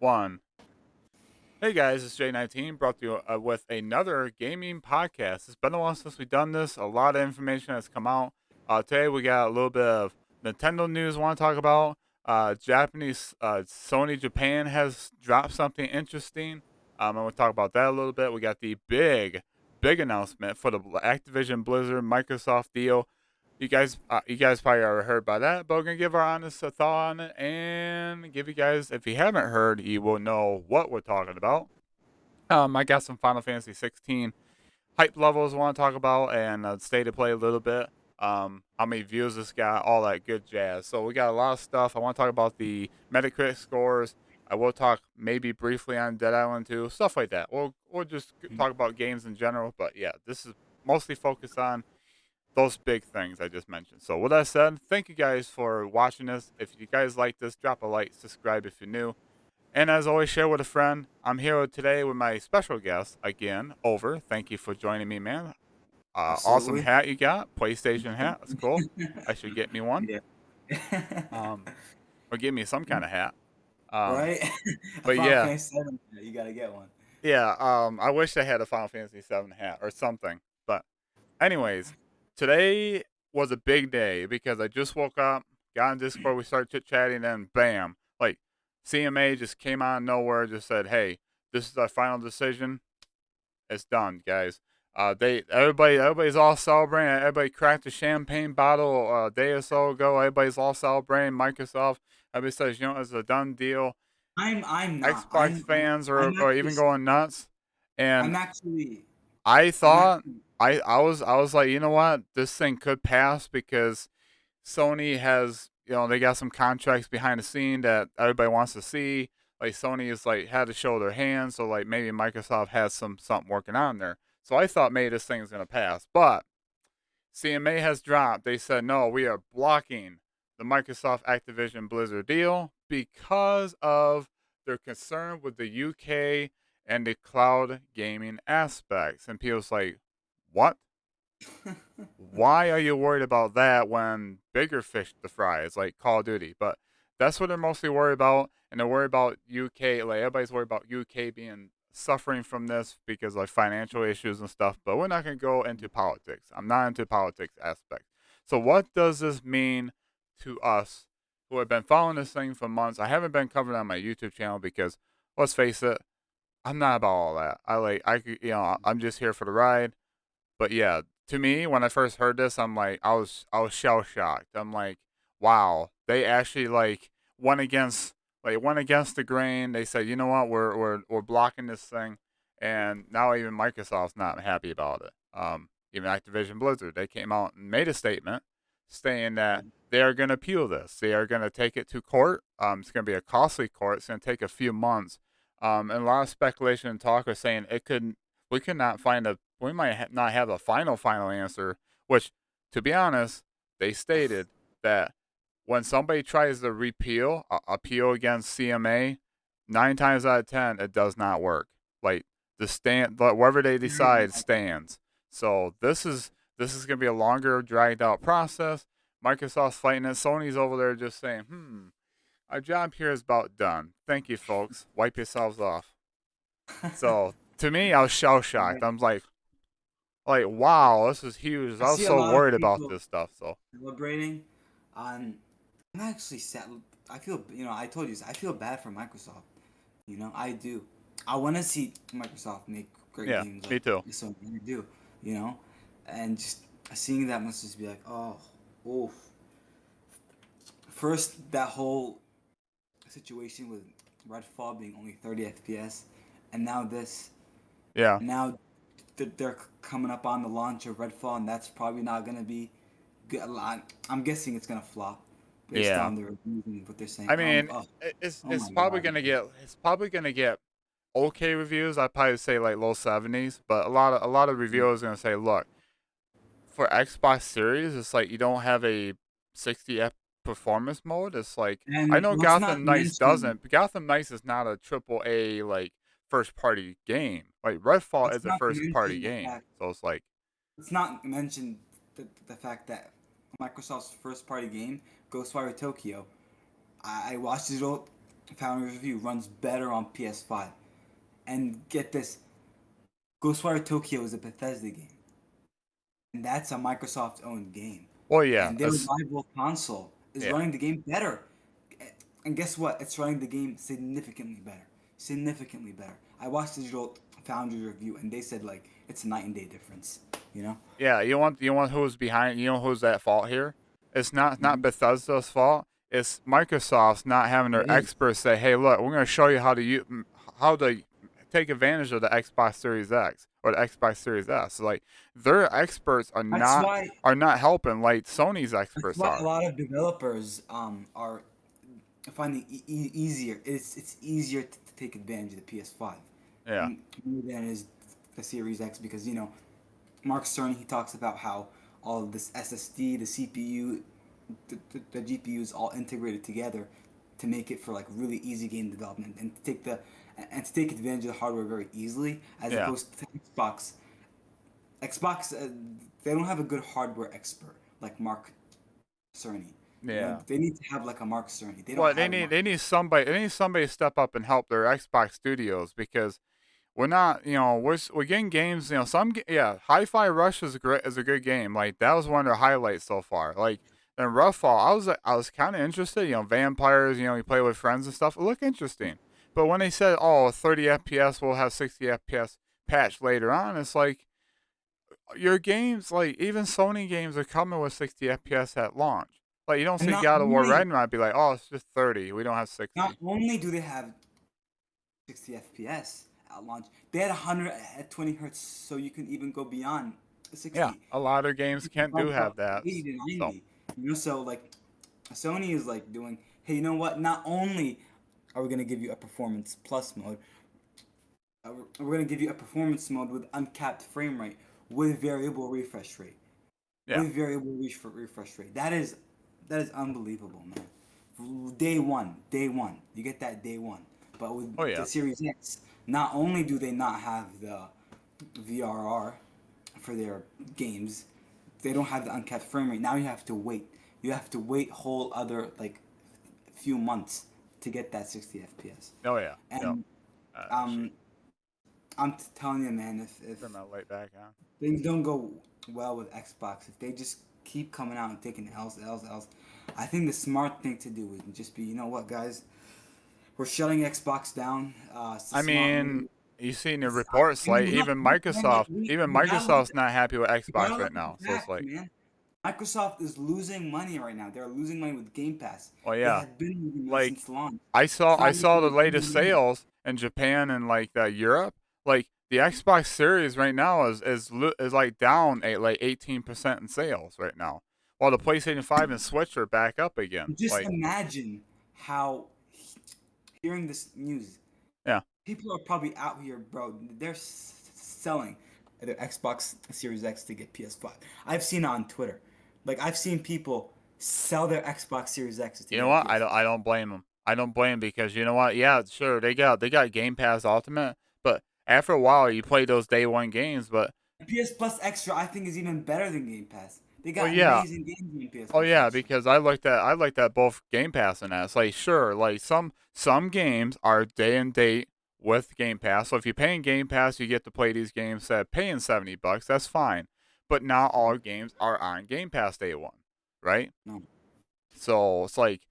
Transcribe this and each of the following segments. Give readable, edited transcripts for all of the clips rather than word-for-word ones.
One. Hey guys, it's J19 brought to you with another gaming podcast. It's been a while since we've done this. A lot of information has come out. Today we got a little bit of Nintendo news I want to talk about. Japanese Sony Japan has dropped something interesting. I'm going to talk about that a little bit. We got the big announcement for the Activision Blizzard Microsoft deal. You guys probably already heard about that, but we're gonna give our honest thought on it and give you guys, if you haven't heard, you will know what we're talking about. I got some Final Fantasy 16 hype levels I want to talk about and state of play a little bit. How many views this got, all that good jazz. So we got a lot of stuff. I want to talk about the Metacritic scores. I will talk maybe briefly on Dead Island 2, stuff like that. We'll just talk about games in general, but yeah, this is mostly focused on those big things I just mentioned. So with that said, thank you guys for watching this. If you guys like this, drop a like, subscribe if you're new. And as always, share with a friend. I'm here today with my special guest again, Over. Thank you for joining me, man. Awesome Absolutely. hat you got, PlayStation hat. That's cool. I should get me one. Yeah. Um, or give me some kind of hat. Um, Right? A but Final yeah, Fantasy 7, you gotta get one. yeah. I wish I had a Final Fantasy 7 hat or something. But anyways, today was a big day because I just woke up, got on Discord, we started chit chatting, and bam, like CMA just came out of nowhere, just said, "Hey, this is our final decision. It's done, guys." Everybody's all celebrating. Everybody cracked a champagne bottle a day or so ago. Everybody's all celebrating. Microsoft. Everybody says, it's a done deal. I'm not. Xbox fans I'm are actually even going nuts, and I'm actually I I'm thought actually I was like, you know what, this thing could pass because Sony has, they got some contracts behind the scene that everybody wants to see. Like Sony is like had to show their hands, so like maybe Microsoft has something working on there. So I thought maybe this thing is gonna pass, but CMA has dropped. They said no, we are blocking the Microsoft Activision Blizzard deal because of their concern with the UK and the cloud gaming aspects. And people's like, what? Why are you worried about that when bigger fish to fry? It's like Call of Duty, but that's what they're mostly worried about, and they're worried about UK. Like everybody's worried about UK being suffering from this because like financial issues and stuff. But we're not gonna go into politics. I'm not into politics aspect. So what does this mean to us who have been following this thing for months? I haven't been covering it on my YouTube channel because let's face it, I'm not about all that. I'm just here for the ride. But yeah, to me, when I first heard this, I was shell shocked. I'm like, wow, they actually went against the grain. They said, you know what, we're blocking this thing, and now even Microsoft's not happy about it. Even Activision Blizzard, they came out and made a statement saying that they are going to appeal this. They are going to take it to court. It's going to be a costly court. It's going to take a few months. And a lot of speculation and talk are saying we could not find we might not have a final answer, which, to be honest, they stated that when somebody tries to appeal against CMA, 9 times out of 10, it does not work. Like, whatever they decide stands. So this is going to be a longer, dragged out process. Microsoft's fighting it. Sony's over there just saying, our job here is about done. Thank you, folks. Wipe yourselves off. So to me, I was shell shocked. I'm wow, this is huge. I I was see a so lot of worried about people this stuff. So celebrating on I'm actually sad. I feel, I told you this, I feel bad for Microsoft. I do. I want to see Microsoft make great yeah, games me like too. so they do, you know, and just seeing that must just be like, oh. First, that whole situation with Redfall being only 30 FPS, and now this, Yeah, now they're coming up on the launch of Redfall, and that's probably not gonna be good. I'm guessing it's gonna flop based yeah. on the reviews and what they're saying. I mean, Oh, it's oh it's my probably god. gonna get okay reviews. I'd probably say like low 70s, but a lot of reviewers gonna say, look, for Xbox Series, it's like you don't have a 60 F performance mode. It's like I And know let's not Gotham Knights mention, doesn't. But Gotham Knights is not a triple A like first party game. Like Redfall let's is a not first party mention the game, fact, so it's like let's not mention the fact that Microsoft's first party game, Ghostwire Tokyo, I watched it all founders review runs better on PS5. And get this, Ghostwire Tokyo is a Bethesda game, and that's a Microsoft-owned game, Well, yeah, and their rival console is yeah. running the game better. And guess what? It's running the game significantly better. Significantly better. I watched Digital Foundry review, and they said like it's a night and day difference. You know? Yeah, you want who's behind, who's at fault here? It's not Mhm. Bethesda's fault. It's Microsoft's not having their It is. experts say, "Hey, look, we're going to show you how to take advantage of the Xbox Series X or the Xbox Series S." Like their experts are That's not why. are not helping like Sony's That's experts why a are. lot of developers are finding easier. It's easier to take advantage of the PS5 Yeah. more than it is the Series X because Mark Cerny he talks about how all of this SSD, the CPU, the GPU is all integrated together to make it for like really easy game development and to take advantage of the hardware very easily as Yeah. opposed to Xbox. Xbox they don't have a good hardware expert like Mark Cerny. Yeah. They need to have like a Mark Cerny. They don't Well, they have a need Mark. they need somebody they need somebody to step up and help their Xbox studios because we're not, we're getting games, yeah, Hi-Fi Rush is a good game. Like that was one of their highlights so far. Like then Roughfall, I was kind of interested. Vampires. You play with friends and stuff. It looked interesting. But when they said, "Oh, 30 FPS will have 60 FPS patch later on," it's like your games, like even Sony games, are coming with 60 FPS at launch. Like you don't And see God of War Ragnarok be like, "Oh, it's just 30. We don't have not 60." only do they have 60 FPS at launch, they had 100 at 20 hertz, so you can even go beyond Yeah, 60. a lot of games You can can't do bump have up that. 80 to So 90. So like Sony is like doing, hey, you know what? Not only are we gonna give you a performance plus mode, we're gonna give you a performance mode with uncapped frame rate, with variable refresh rate, yeah. refresh rate. That is unbelievable, man. Day one, you get that day one. But with Oh the yeah. Series X, not only do they not have the VRR for their games, they don't have the uncapped frame rate. Now you have to wait. You have to wait whole other like few months to get that 60 FPS. Oh yeah. Yep. And Shoot. um, I'm telling you, man, if Turn my light back on. things don't go well with Xbox, if they just keep coming out and taking L's, I think the smart thing to do would just be, you know what, guys, we're shutting Xbox down. It's a I smart move. mean, you seen the It's, reports and like we have even to, man, like Microsoft, even we gotta look Microsoft's not happy with we gotta Xbox look right at now. the So it's facts, like, man. Microsoft is losing money right now. They're losing money with Game Pass. well, They yeah, have been losing money like since launch. I saw It's I not saw the making latest any money. sales in Japan and like Europe. Like the Xbox Series right now is like down like 18% in sales right now, while the PlayStation 5 and Switch are back up again. Just Like, imagine how hearing this news, yeah, people are probably out here, bro. They're selling their Xbox Series X to get PS5. I've seen it on Twitter. Like I've seen people sell their Xbox Series X to you know get a what? PS5. I don't blame them. I don't blame 'em because you know what? Yeah, sure they got Game Pass Ultimate, but after a while you play those day one games. But PS Plus Extra, I think, is even better than Game Pass. They well, got yeah, amazing games in PS oh Plus yeah, Extra. because I like that both Game Pass and that. It's like sure, like some games are day and date with Game Pass. So if you're paying Game Pass, you get to play these games at paying $70. That's fine, but not all games are on Game Pass day one, right? No, So it's like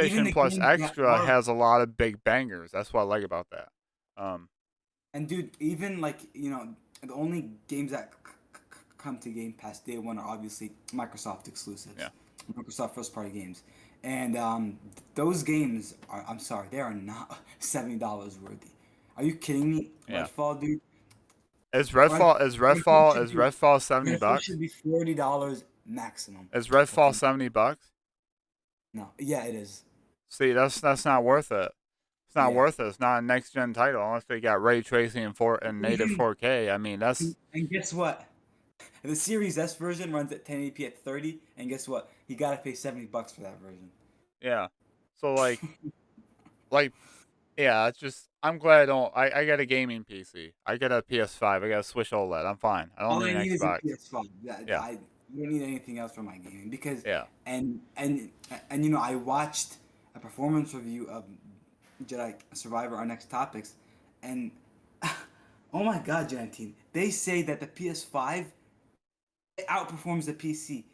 even PlayStation the Plus games that Extra are has a lot of big bangers. That's what I like about that. Um, and dude, even like the only games that come to Game Pass day one are obviously Microsoft exclusives, yeah, Microsoft first party games, and those games are I'm sorry, they are not $70 worthy. Are you kidding me? yeah. Redfall, dude. Is Red, Redfall is Redfall Redfall should is be Redfall 70 Redfall bucks? should be $40 maximum. Is I Redfall think. 70 bucks? No, yeah, it is. See, that's not worth it. It's not Yeah, worth it. It's not a next gen title unless they got ray tracing and native even 4K. I mean, that's and guess what? The Series S version runs at 1080p at 30, and guess what? You gotta pay $70 for that version. yeah. So like yeah, it's just I'm glad I don't I got a gaming PC. I got a PS5. I got a Switch OLED. I'm fine. I don't All need I an need is a Xbox. PS5. Yeah. I don't need anything else for my gaming because Yeah. and and I watched a performance review of Jedi Survivor, our next topics, and oh my God, J19, they say that the PS5 outperforms the PC.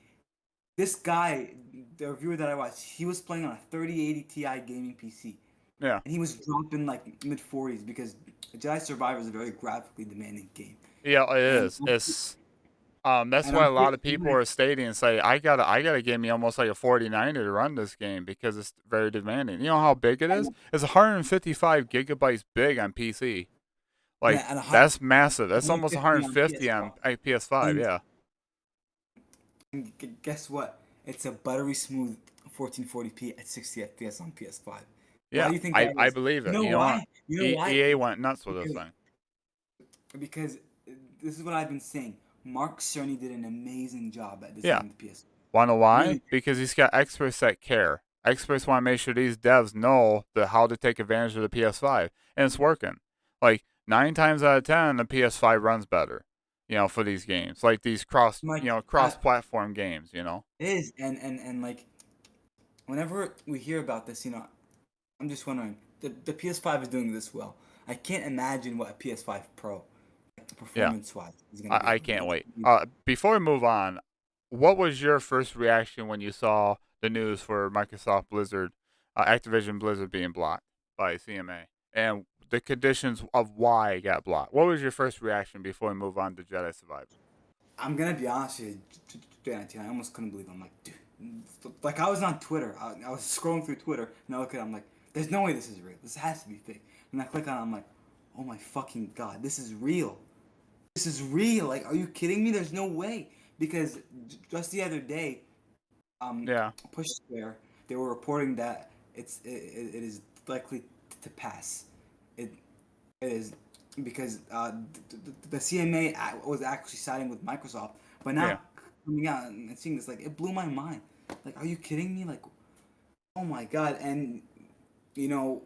This guy, the reviewer that I watched, he was playing on a 3080 Ti gaming PC, Yeah. and he was dropping like mid 40s because Jedi Survivor is a very graphically demanding game, Yeah, it and is. It's that's and why I'm a lot pretty of people are stating and say I gotta give me almost like a 4090 to run this game because it's very demanding. You know how big it is? and, It's 155 gigabytes big on PC. Like and a hundred that's massive. That's almost 150 on 150 on PS5. PS5. And, Yeah. and guess what? It's a buttery smooth 1440p at 60 FPS on PS5. Why Yeah. do you think I that I is? believe You it. know You know what? why? You know why? EA went nuts with this Because thing. because this is what I've been saying. Mark Cerny did an amazing job at Yeah. designing the PS. Wanna know why? Really, Because he's got experts that care. Experts want to make sure these devs know how to take advantage of the PS5, and it's working. Like 9 times out of 10, the PS5 runs better. For these games, like these like cross-platform games. it is, and like whenever we hear about this, I'm just wondering the PS5 is doing this well. I can't imagine what a PS5 Pro, like, Yeah, performance wise, is gonna be I able to can't do. wait. Before we move on, what was your first reaction when you saw the news for Microsoft Blizzard, Activision Blizzard being blocked by CMA, and the conditions of why it got blocked? What was your first reaction before we move on to Jedi Survivor? I'm gonna be honest with you, I almost couldn't believe it. I'm like, dude, like I was on Twitter. I was scrolling through Twitter and I look at it, I'm like, there's no way this is real. This has to be fake. And I click on it, I'm like, oh my fucking God, this is real. This is real. Like, are you kidding me? There's no way. Because just the other day, Yeah, Push Square, they were reporting that it is likely to pass. It it is because the CMA was actually siding with Microsoft, but yeah. now coming out and seeing this, like, it blew my mind. Like, are you kidding me? Like, oh my God! And you know,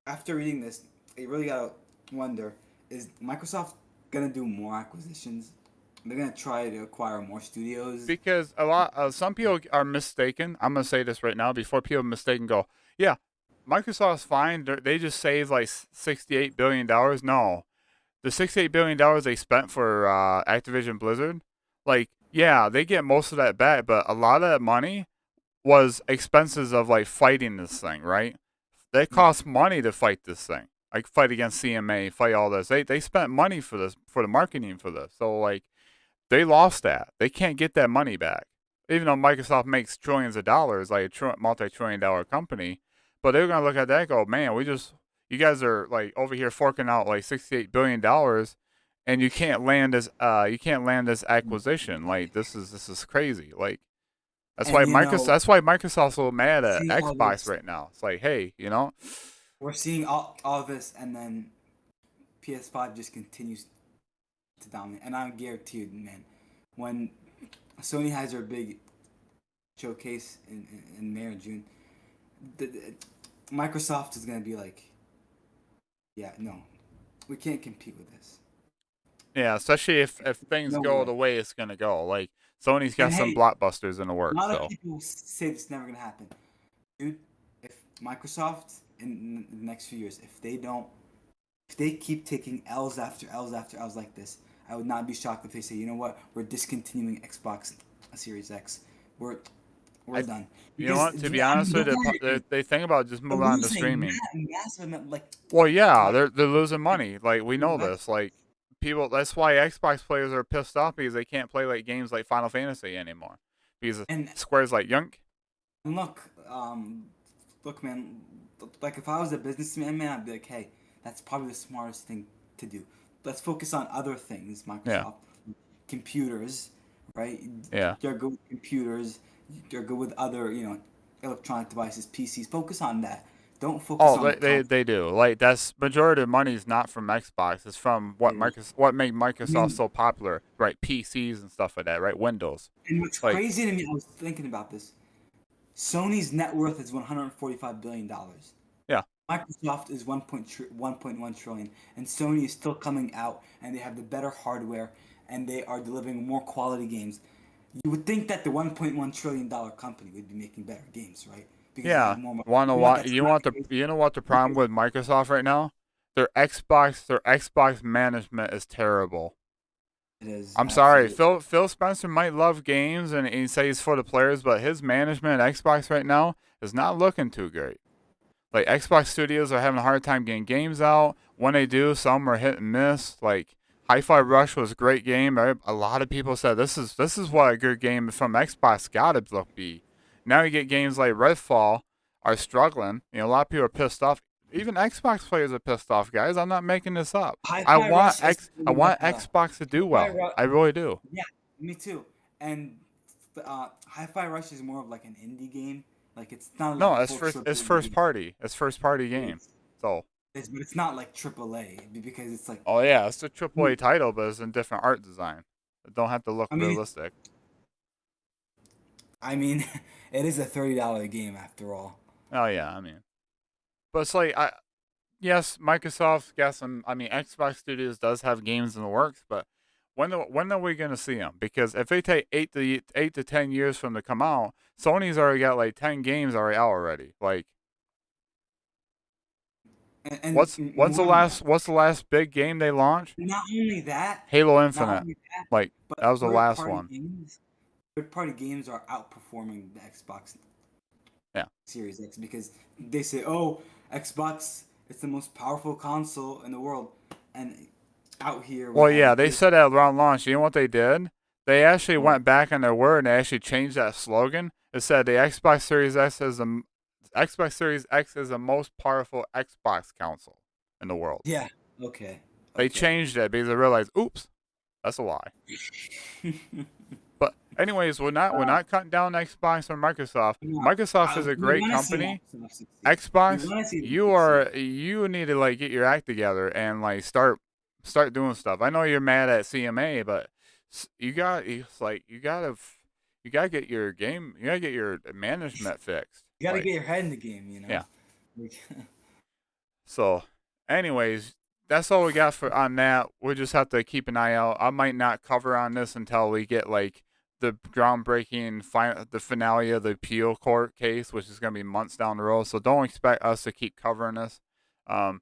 after reading this, you really gotta wonder: is Microsoft gonna do more acquisitions? They're gonna try to acquire more studios. Because some people are mistaken. I'm gonna say this right now before people mistake and go, yeah, Microsoft's fine. They just saved like $68 billion. No, the $68 billion they spent for Activision Blizzard, like, yeah, they get most of that back, but a lot of that money was expenses of like fighting this thing, right? That Yeah. costs money to fight this thing. Like fight against CMA, fight all this. They spent money for this, for the marketing for this. So like they lost that. They can't get that money back. Even though Microsoft makes trillions of dollars, like a multi-trillion-dollar company, but they're gonna look at that and go, man, you guys are like over here forking out like $68 billion, and you can't land this acquisition. Like this is crazy. Like And That's why Microsoft's so mad at seeing all Xbox this, right now. It's like, hey, we're seeing all this, and then PS5 just continues to dominate. And I guarantee you, man, when Sony has their big showcase in May or June, the Microsoft is gonna be like, yeah, no, we can't compete with this. yeah, especially if things No go way. the way it's gonna go. Like Sony's got And some hey, blockbusters in the a works, lot of so people say this is never gonna happen, dude. If Microsoft in the next few years, if they keep taking L's after L's after L's like this, I would not be shocked if they say, you know what, we're discontinuing Xbox Series X. We're we're I, done you know because what? To be honest with you, they think about just they're moving on to losing streaming. massive, like, Well, yeah, like they're losing money. Like we know Series X. this. Like people, that's why Xbox players are pissed off because they can't play like games like Final Fantasy anymore because And Square's like yunk. look, look, man, like if I was a businessman, man, I'd be like, hey, that's probably the smartest thing to do. Let's focus on other things, Yeah, Microsoft. Computers, right? yeah. They're good with computers. They're good with other, electronic devices, PCs. Focus on that. Don't focus Oh, on the console. they do. Like that's majority of the money is not from Xbox. It's from what made I Microsoft mean, so popular, right? PCs and stuff like that, right? Windows. and what's Like crazy to me, I was thinking about this. Sony's net worth is $145 billion. yeah. Microsoft is 1.1 trillion, and Sony is still coming out, and they have the better hardware, and they are delivering more quality games. You would think that the $1.1 trillion company would be making better games, right? because you Yeah. have more money. Want to You want what? that time to You know what the problem because with Microsoft right now? Their Xbox management is terrible. it is I'm sorry, absolutely. Phil Spencer might love games and he say he's for the players, but his management at Xbox right now is not looking too great. Like Xbox Studios are having a hard time getting games out. When they do, some are hit and miss. Like Hi-Fi Rush was a great game. A lot of people said this is what a good game from Xbox gotta look be. Now you get games like Redfall are struggling. You know, a lot of people are pissed off. Even Xbox players are pissed off, guys. I'm not making this up. Hi-Fi Rush is I like want a Xbox to do Hi-Fi well. Rush. I really do. Yeah, me too. And Hi-Fi Rush is more of like an indie game. Like it's not like No, a full it's triple A first game. party. It's first party game. It's, So but it's not like triple A because it's like oh yeah, it's a triple you- A title, but it's in different art design. It don't have to look I mean, realistic. I mean, it is a $30 game after all. Oh yeah, I mean, but it's like yes, Microsoft, yes, I mean Xbox Studios does have games in the works, but when are we gonna see them? Because if they take 8 to 10 years for them to come out, Sony's already got like 10 games already out already. Like And more than that, what's the last big game they launched? not only that, Halo not Infinite. only that, Like but that was the last one. third party games are outperforming the Xbox Yeah. Series X because they say, "Oh, Xbox is the most powerful console in the world," and out here we Well, yeah, have they Halo. said that around launch. You know what they did? They actually What? went back on their word and they actually changed that slogan. It said the Xbox Series X is the most powerful Xbox console in the world. Yeah. Okay. They Okay. changed it because they realized, oops, that's a lie. But anyways, we're not cutting down Xbox or Microsoft. No, Microsoft is a we great want to see company. Microsoft succeed. We Xbox, want to see them succeed. you need to like get your act together and like start doing stuff. I know you're mad at CMA, but you gotta get your game, you gotta get your management fixed. You got to Like get your head in the game, you know. yeah. Like, So, anyways, that's all we got for on that. We just have to keep an eye out. I might not cover on this until we get like the groundbreaking the finale of the appeal court case, which is going to be months down the road. So don't expect us to keep covering this. Um,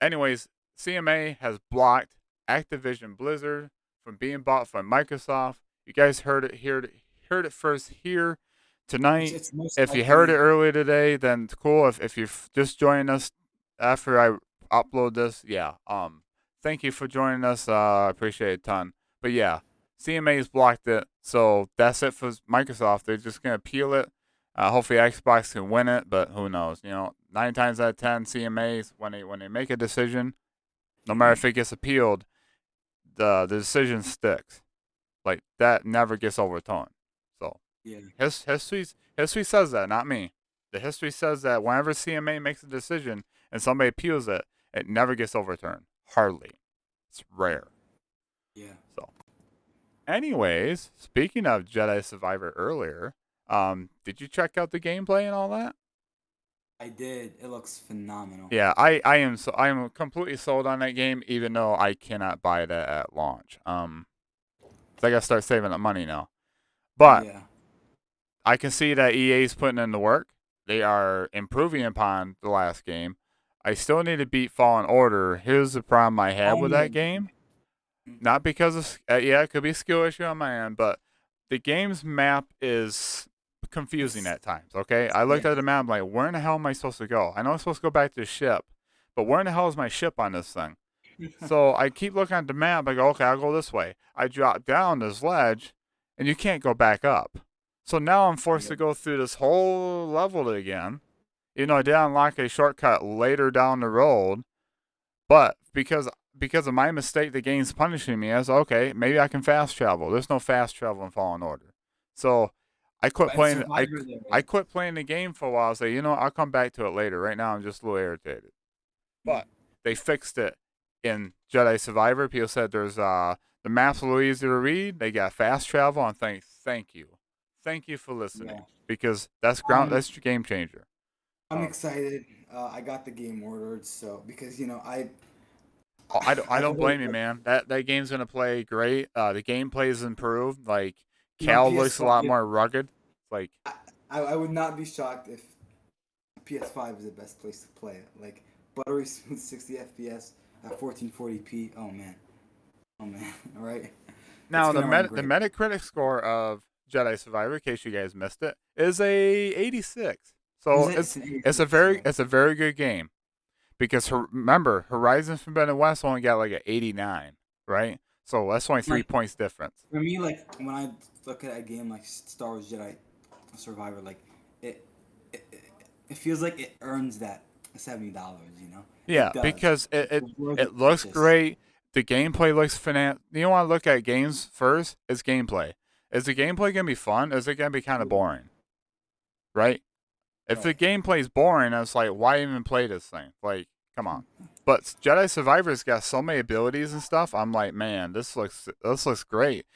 anyways, CMA has blocked Activision Blizzard from being bought by Microsoft. You guys heard it first here tonight. it's most If you heard it likely. earlier today, then it's cool. If you're just joining us after I upload this, yeah. Thank you for joining us. I appreciate it a ton. But yeah, CMA's blocked it, so that's it for Microsoft. They're just gonna appeal it. Hopefully Xbox can win it, but who knows? You know, 9 times out of 10, CMA's when they make a decision, no matter if it gets appealed, the decision sticks. Like that never gets overturned. So Yeah. history says that, not me. The history says that whenever CMA makes a decision and somebody appeals it, it never gets overturned. Hardly. It's rare. Yeah. So, anyways, speaking of Jedi Survivor earlier, did you check out the gameplay and all that? I did. It looks phenomenal. Yeah, I am completely sold on that game, even though I cannot buy that at launch. So I gotta start saving up money now. But Yeah. I can see that EA's putting in the work. They are improving upon the last game. I still need to beat Fallen Order. Here's the problem I have Oh with yeah. that game. Not because of yeah, it could be a skill issue on my end, but the game's map is confusing It's at times. Okay, I looked yeah. at the map, I'm like, where in the hell am I supposed to go? I know I'm supposed to go back to the ship, but where in the hell is my ship on this thing? So I keep looking at the map. I go, okay, I'll go this way. I drop down this ledge, and you can't go back up. So now I'm forced Yeah. to go through this whole level again. You know, I did unlock a shortcut later down the road, but because of my mistake, the game's punishing me. I was okay. Maybe I can fast travel. There's no fast travel in Fallen Order, so I quit But in playing. Survivor there I is. quit playing the game for a while. I say, you know, I'll come back to it later. Right now, I'm just a little irritated. Mm. But they fixed it in Jedi Survivor. People said there's the map's a little easier to read. They got fast travel, and thank you for Yeah. listening because Um, that's your game changer. I'm Um, excited. I got the game ordered, so because I I don't ordered blame you, man. That game's gonna play great. The gameplay is improved. Like my Cal looks a lot PS5. more rugged. Like I would not be shocked if PS5 is the best place to play it. Like buttery smooth 60 FPS at 1440p. Oh man. All right. It's Now gonna run the great. Metacritic score of Jedi Survivor, in case you guys missed it, is a 86. Is So it? It's an it's a very good game because remember Horizon Forbidden West only got like an 89, right? So that's only three Like points difference. for me, like when I look at a game like Star Wars Jedi Survivor, like it, it, it feels like it earns that $70. You know, Yeah, it does. because It's a worthy it looks purchase. great. The gameplay looks finan. You want to look at games first? It's gameplay. Is the gameplay gonna be fun? Is it gonna be kind of Yeah, boring? Right? If the right. gameplay's boring, it's like, why even play this thing? Like, come on. But Jedi Survivor's got so many abilities and stuff. I'm like, man, this looks great.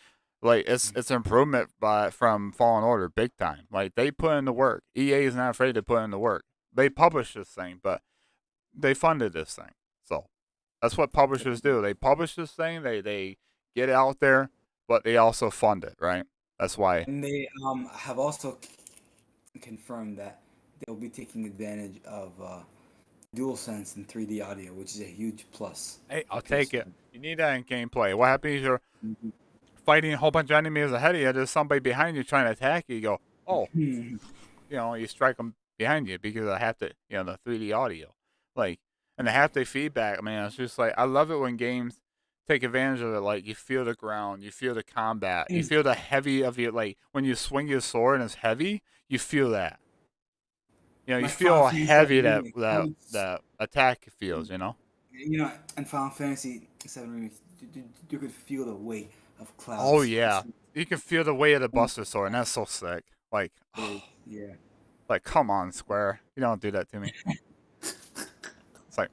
Like, it's improvement from Fallen Order, big time. Like, they put in the work. EA is not afraid to put in the work. They published this thing, but they funded this thing. So that's what publishers do. They publish this thing. They get it out there, but they also fund it, right? That's why. And they have also confirmed that they'll be taking advantage of DualSense and 3D audio, which is a huge plus Hey, for I'll take it. PS5. You need that in gameplay. What happens if you're fighting a whole bunch of enemies ahead of you? There's somebody behind you trying to attack you. You go, oh, you strike them behind you because I have to, the 3D audio, like, and the haptic feedback. Man, it's just like I love it when games take advantage of it. Like you feel the ground, you feel the combat, you feel the heavy of your like when you swing your sword and it's heavy. You feel that. You Like Final feel how Fantasy VII heavy Remake. that attack feels. In Final Fantasy VII Remake, you could feel the weight of Oh clouds. yeah, you can feel the weight of the Buster Sword, and that's so sick. Like, Yeah. like come on, Square, you don't do that to me. It's like,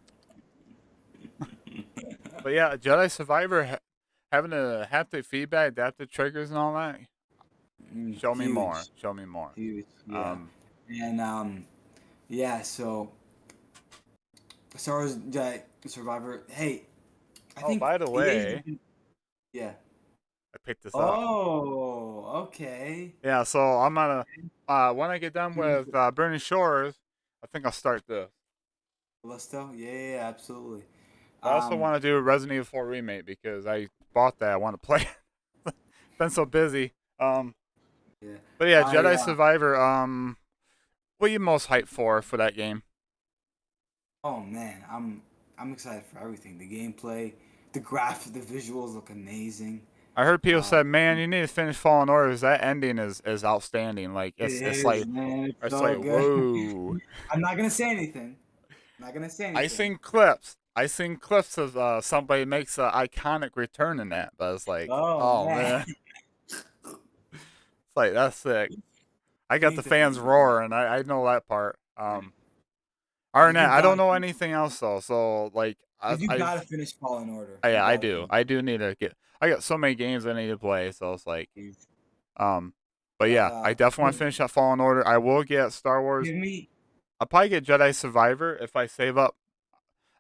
but yeah, Jedi Survivor having a haptic feedback, adaptive triggers, and all that. Show me more. Huge, Show me more. huge. Yeah. Um. And yeah. So Star Wars Jedi Survivor. Hey, I Oh, think by the EA's way, been, yeah. I picked this up. Oh, okay. Yeah, so I'm gonna when I get done with Burning Shores, I think I'll start this. Callisto? Yeah, absolutely. I also Um, want to do a Resident Evil 4 remake because I bought that. I want to play it. Been so busy. yeah. But yeah, I Jedi Survivor. What are you most hyped for that game? Oh man, I'm excited for everything. The gameplay, the visuals look amazing. I heard people Um, said, "Man, you need to finish Fallen Order. 'Cause that ending is outstanding. Like it is, man. It's it's so like good. whoa." I'm not gonna say anything. I'm not gonna say I anything. seen clips. I seen clips of somebody makes an iconic return in that, but it's like, Oh oh man, man, it's like that's sick. I you got need the to fans finish it. Man. roaring. I know that part. Other than You that, I don't gotta, know anything else though. So like, you gotta finish Fallen Order. You yeah, I gotta do. finish. I do need to get. I got so many games I need to play. So it's like, um, but But yeah, I definitely want to finish that Fallen Order. I will get Star Wars. give me. I'll probably get Jedi Survivor if I save up.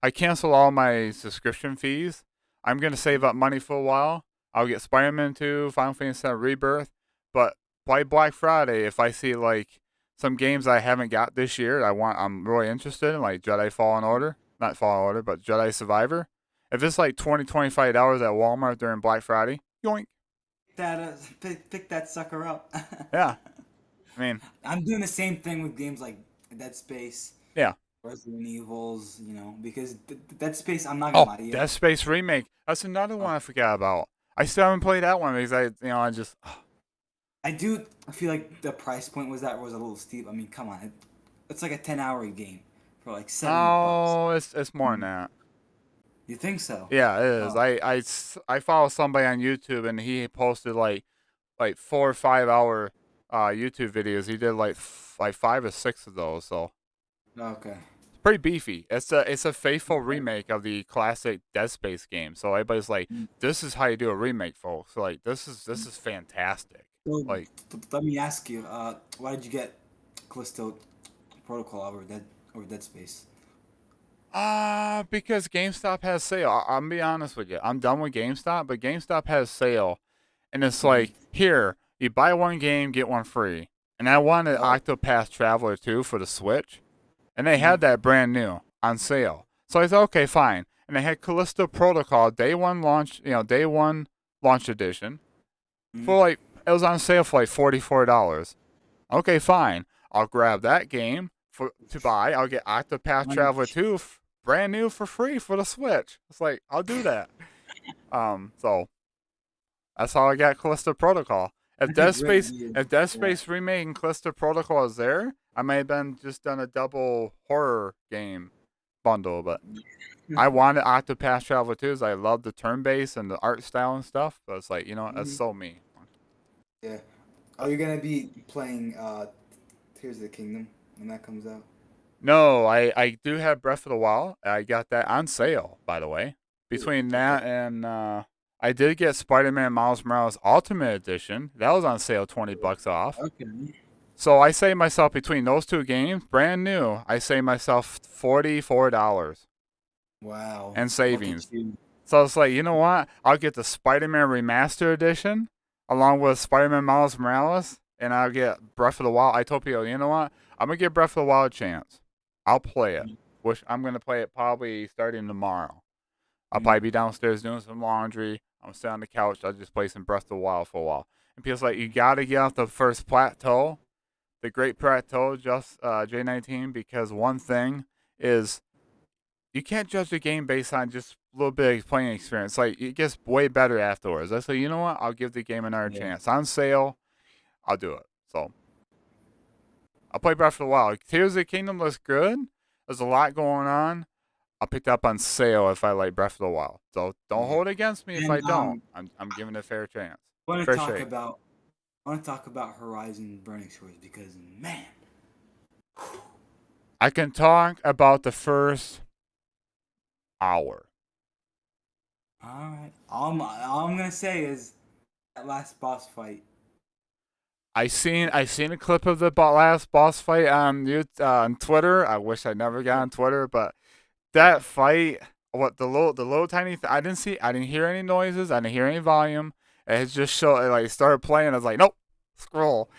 I cancel all my subscription fees. I'm gonna save up money for a while. I'll get Spider-Man 2, Final Fantasy VII Rebirth, but by Black Friday, if I see like some games I haven't got this year, I'm really interested in, like Jedi Fallen Order, not Fallen Order, but Jedi Survivor. If it's like $25 at Walmart during Black Friday, yoink. Pick that sucker up. Yeah, I mean, I'm doing the same thing with games like Dead Space, yeah. Resident Evils, because Dead Space, I'm not gonna Oh, lie to you. Dead Space remake. That's another uh, one I forgot about. I still haven't played that one because I just. I feel like the price point was a little steep. I mean, come on, it's like a 10-hour game for like $70. Oh, it's more than that. You think so? Yeah, it is. Oh, I follow somebody on YouTube and he posted like 4 or 5 hour YouTube videos. He did like 5 or 6 of those, so okay. it's pretty beefy. It's a faithful remake of the classic Dead Space game. So everybody's like, Mm. this is how you do a remake, folks. So, like this is fantastic. So Like let me ask you, why did you get Callisto Protocol over Dead Space? because GameStop has sale. I'm gonna be honest with you. I'm done with GameStop, but GameStop has sale. And it's Hmm. like, here, you buy one game, get one free. And I wanted Oh, Octopath Traveler 2 for the Switch. and they Mm-hmm. had that brand new on sale. So I thought, okay, fine. And they had Callisto Protocol day one launch edition Mm-hmm. for like it was on sale for like $44. Okay, fine. I'll grab that game to buy. I'll get Octopath Why not? Traveler 2 brand new for free for the Switch. It's like I'll do that. So that's how I got Callisto Protocol. If That's a Dead great Space, deal. if Dead Yeah. Space remake and Callisto Protocol is there, I may have been just done a double horror game bundle. But I wanted Octopath Traveler 2 because I love the turn based and the art style and stuff. But it's like that's Mhm. so me. Yeah. Are you gonna be playing Tears of the Kingdom when that comes out? No, I do have Breath of the Wild. I got that on sale, by the way. Ooh, Between okay. that and I did get Spider-Man Miles Morales Ultimate Edition. That was on sale, $20 off. Okay. So I saved myself between those two games, brand new. I saved myself $44 Wow. in Look at savings. you. So it's like, you know what? I'll get the Spider-Man Remaster Edition along with Spider-Man Miles Morales, and I'll get Breath of the Wild. I told people, you know what? I'm gonna give Breath of the Wild a chance. I'll play it. Which I'm gonna play it probably starting tomorrow. I'll Mm-hmm. probably be downstairs doing some laundry. I'm sitting on the couch. I'll just play some Breath of the Wild for a while. And people's like, you gotta get off the first plateau, the Great Plateau, just J19, because one thing is you can't judge a game based on just a little bit of playing experience. Like it gets way better afterwards. I say, you know what? I'll give the game another Yeah. chance. On sale, I'll do it. So I'll play Breath of the Wild. Tears of the Kingdom looks good. There's a lot going on. I'll pick it up on sale if I like Breath of the Wild. So don't Yeah. hold it against me if And I don't. I'm giving it a fair chance. want to Fair talk shake. about I want to talk about Horizon Burning Shores because man, I can talk about the first hour. all right. All I'm gonna say is that last boss fight. I seen a clip of the last boss fight on Twitter. I wish I never got Yeah. on Twitter, but that fight, what the little tiny I didn't hear any noises. I didn't hear any volume. It just showed it like started playing. I was like, nope, scroll.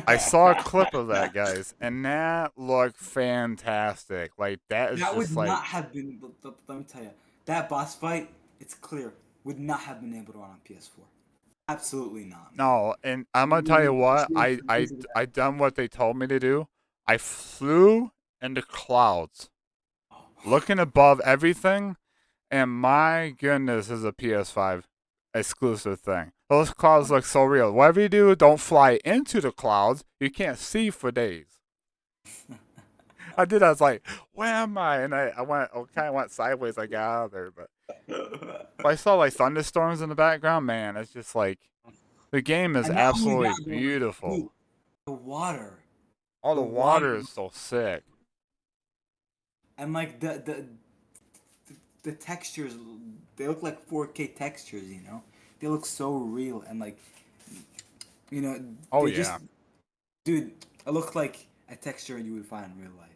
I saw a clip of that, guys, and that looked fantastic. Like that is That would just like not have been. Let me tell you, that boss fight. It's clear would not have been able to run on PS4. Absolutely not, man. no. And I'm gonna tell you You what, should I I use I done what they told me to do. I flew in the clouds, that. looking above everything, and my goodness, is a PS5 exclusive thing. Those clouds look so real. Whatever you do, don't fly into the clouds. You can't see for days. I did. I was like, "Where am I?" And I went, kind of went sideways. I got out of there, but I saw like thunderstorms in the background. Man, it's just like the game is And not only absolutely that, but like, dude, beautiful. the water, All the the water, water is so sick. and like the textures, they look like 4K textures. They look so real and like you know Oh they just yeah, dude, it looked like a texture you would find in real life.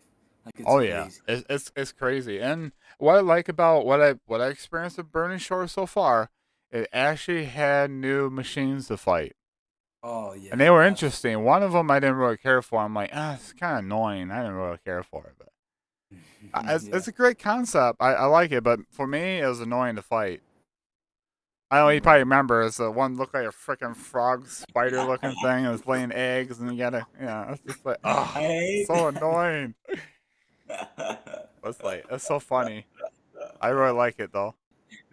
Like it's oh yeah. crazy. It's crazy. And what I like about what I experienced at Burning Shore so far, it actually had new machines to fight. Oh And yeah, they were absolutely. interesting. One of them I didn't really care for. I'm like, it's kind of annoying. I didn't really care for it, but Yeah. it's a great concept. I like it, but for me, it was annoying to fight. I don't know, you probably Right. remember it's the one looked like a freaking frog spider looking thing. It was laying eggs, and you gotta, it's just like, I oh, hate so annoying. It's like, it's so funny. I really like it though.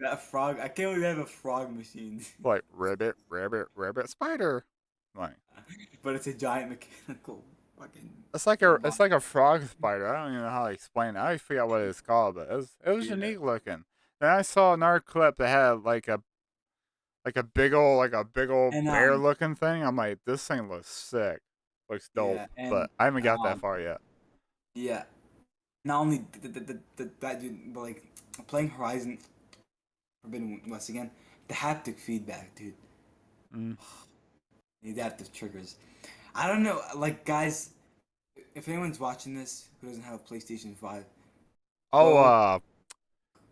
that frog. I can't believe they have a frog machine, Like ribbit, rabbit, rabbit, spider. Like but it's a giant mechanical fucking it's robot. like a frog spider. I don't even know how to explain it. I forgot what it's called, but it was Yeah. unique looking. Then I saw another clip that had like a big old And bear looking thing. I'm like, this thing looks sick. Looks dope. yeah, and But I haven't got that um, far yet. yeah. Not only that dude, but like playing Horizon Forbidden West again, the haptic feedback, dude, Mm. the adaptive triggers. I don't know, like guys, if anyone's watching this who doesn't have a PlayStation 5, Oh, go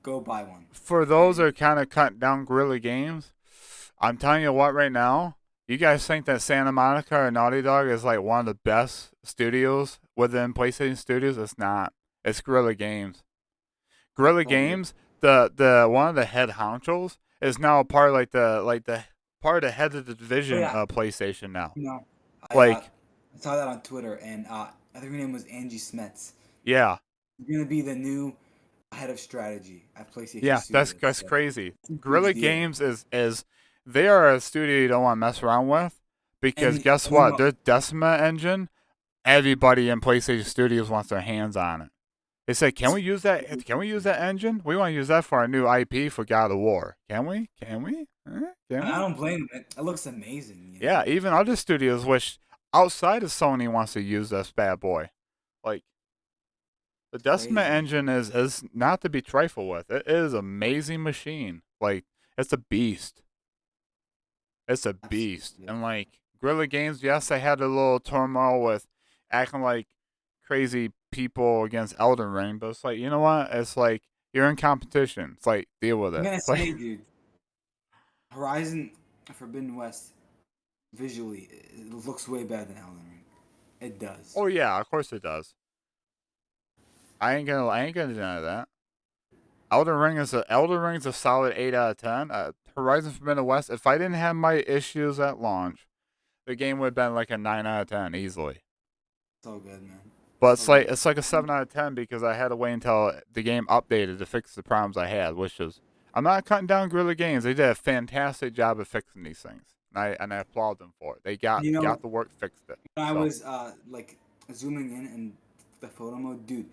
go buy one. for those that are kind of cutting down guerrilla games, I'm telling you what, right now, You guys think that Santa Monica or Naughty Dog is like one of the best studios within PlayStation Studios? It's not. It's Guerrilla Games. Guerrilla Oh really? Games, the one of the head honchos, is now a part of like the part of the head of the Oh division yeah. of PlayStation now. No, Like, I saw that on Twitter, and I think her name was Angie Smets. yeah, She's gonna be the new head of strategy at PlayStation yeah, that's Studios. that's So crazy. it's a huge Guerrilla deal. Games is they are a studio you don't want to mess around with because And guess you what? know, Their Decima engine, everybody in PlayStation Studios wants their hands on it. They said, "Can we use that? Can we use that engine? We want to use that for our new IP for God of War. Can we? Can we? Can I we?" don't blame them. It looks amazing, you know. Yeah, even other studios wish outside of Sony wants to use this bad boy. Like the It's Decima crazy. engine is not to be trifled with. It is an amazing machine. Like it's a beast. It's a beast. Absolutely. And like Guerrilla Games, yes, they had a little turmoil with acting like crazy people against Elden Ring, but it's like, you know what? It's like you're in competition. It's like deal with I'm it. gonna Like say, dude, Horizon Forbidden West visually it looks way better than Elden Ring. It does. oh yeah, of course it does. I ain't gonna deny that. Elden Ring's a solid 8 out of 10. Horizon Forbidden West. If I didn't have my issues at launch, the game would have been like a 9 out of 10 easily. So good, man. But So good. it's like a 7 out of 10 because I had to wait until the game updated to fix the problems I had, which is I'm not cutting down Guerrilla Games. They did a fantastic job of fixing these things, and I applaud them for it. They You got know, the work fixed it. when I So was like zooming in and the photo mode, dude,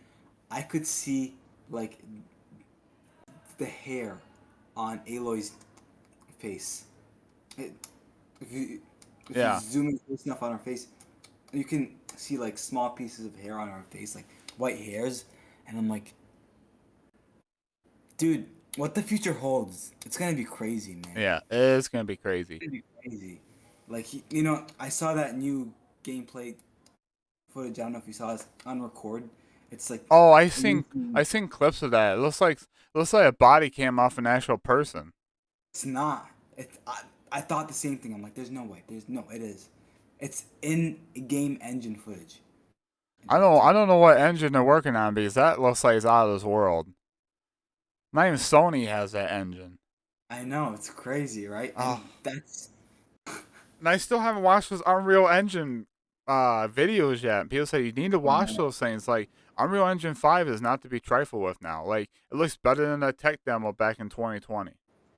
I could see like the hair on Aloy's face. It, if you if you yeah, zoom in close enough on her face, you can see like small pieces of hair on her face, like white hairs, and I'm like, dude, what the future holds, it's gonna be crazy, man. yeah, it's gonna be crazy. It's gonna be crazy. Like you know, I saw that new gameplay footage. I don't know if you saw it on record. It's like Oh, using- I seen clips of that. It looks like a body cam off an actual person. it's not. I thought the same thing. I'm like, there's no way. There's no. It is. It's in game engine footage. I don't know what engine they're working on because that looks like it's out of this world. Not even Sony has that engine. I know it's crazy, right? Oh, And that's and I still haven't watched those Unreal Engine videos yet. People say you need to watch those things. Like Unreal Engine 5 is not to be trifled with now. Like it looks better than the tech demo back in 2020.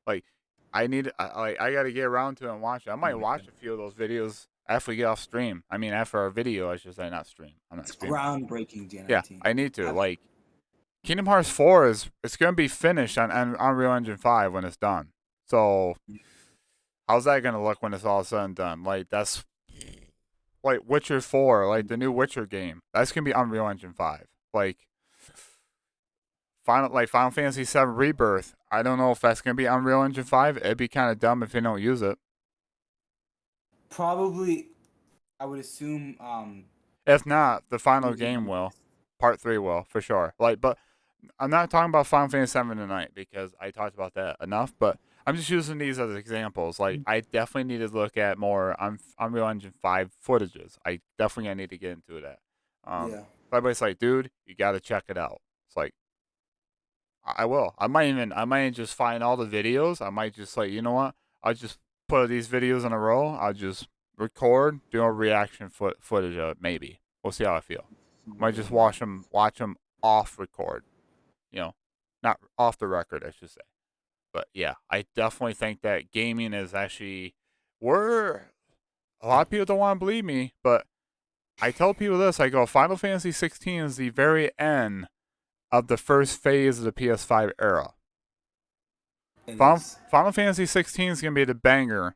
Like I got to get around to it and watch it. I oh might my watch god, a few of those videos after we get off stream. I mean, after our video, I should say, not stream. I'm not it's streaming. groundbreaking, Yeah, J19. I need to. Abs- Like Kingdom Hearts 4 is it's gonna be finished on Unreal Engine 5 when it's done. So how's that gonna look when it's all said and done? Like that's like Witcher 4, like the new Witcher game. That's gonna be Unreal Engine 5. Like Final Fantasy 7 Rebirth. I don't know if that's gonna be Unreal Engine 5. It'd be kind of dumb if you don't use it. Probably, I would assume. If not, the final Using game will. Unreal. Part 3 will for sure. Like, but I'm not talking about Final Fantasy 7 tonight because I talked about that enough. But I'm just using these as examples. Like, I definitely need to look at more Unreal Engine 5 footages. I definitely need to get into that. Yeah. Everybody's like, dude, you got to check it out. It's like, I will. I might just find all the videos. I might just like, you know what? I'll just put these videos in a row. I'll just record, do a reaction footage of it. Maybe we'll see how I feel. Might just watch them off record. You know, not off the record, I should say. But yeah, I definitely think that gaming is actually we're a lot of people don't want to believe me, but I tell people this. I go, Final Fantasy 16 is the very end of the first phase of the PS5 era. It is. Final Fantasy 16 is gonna be the banger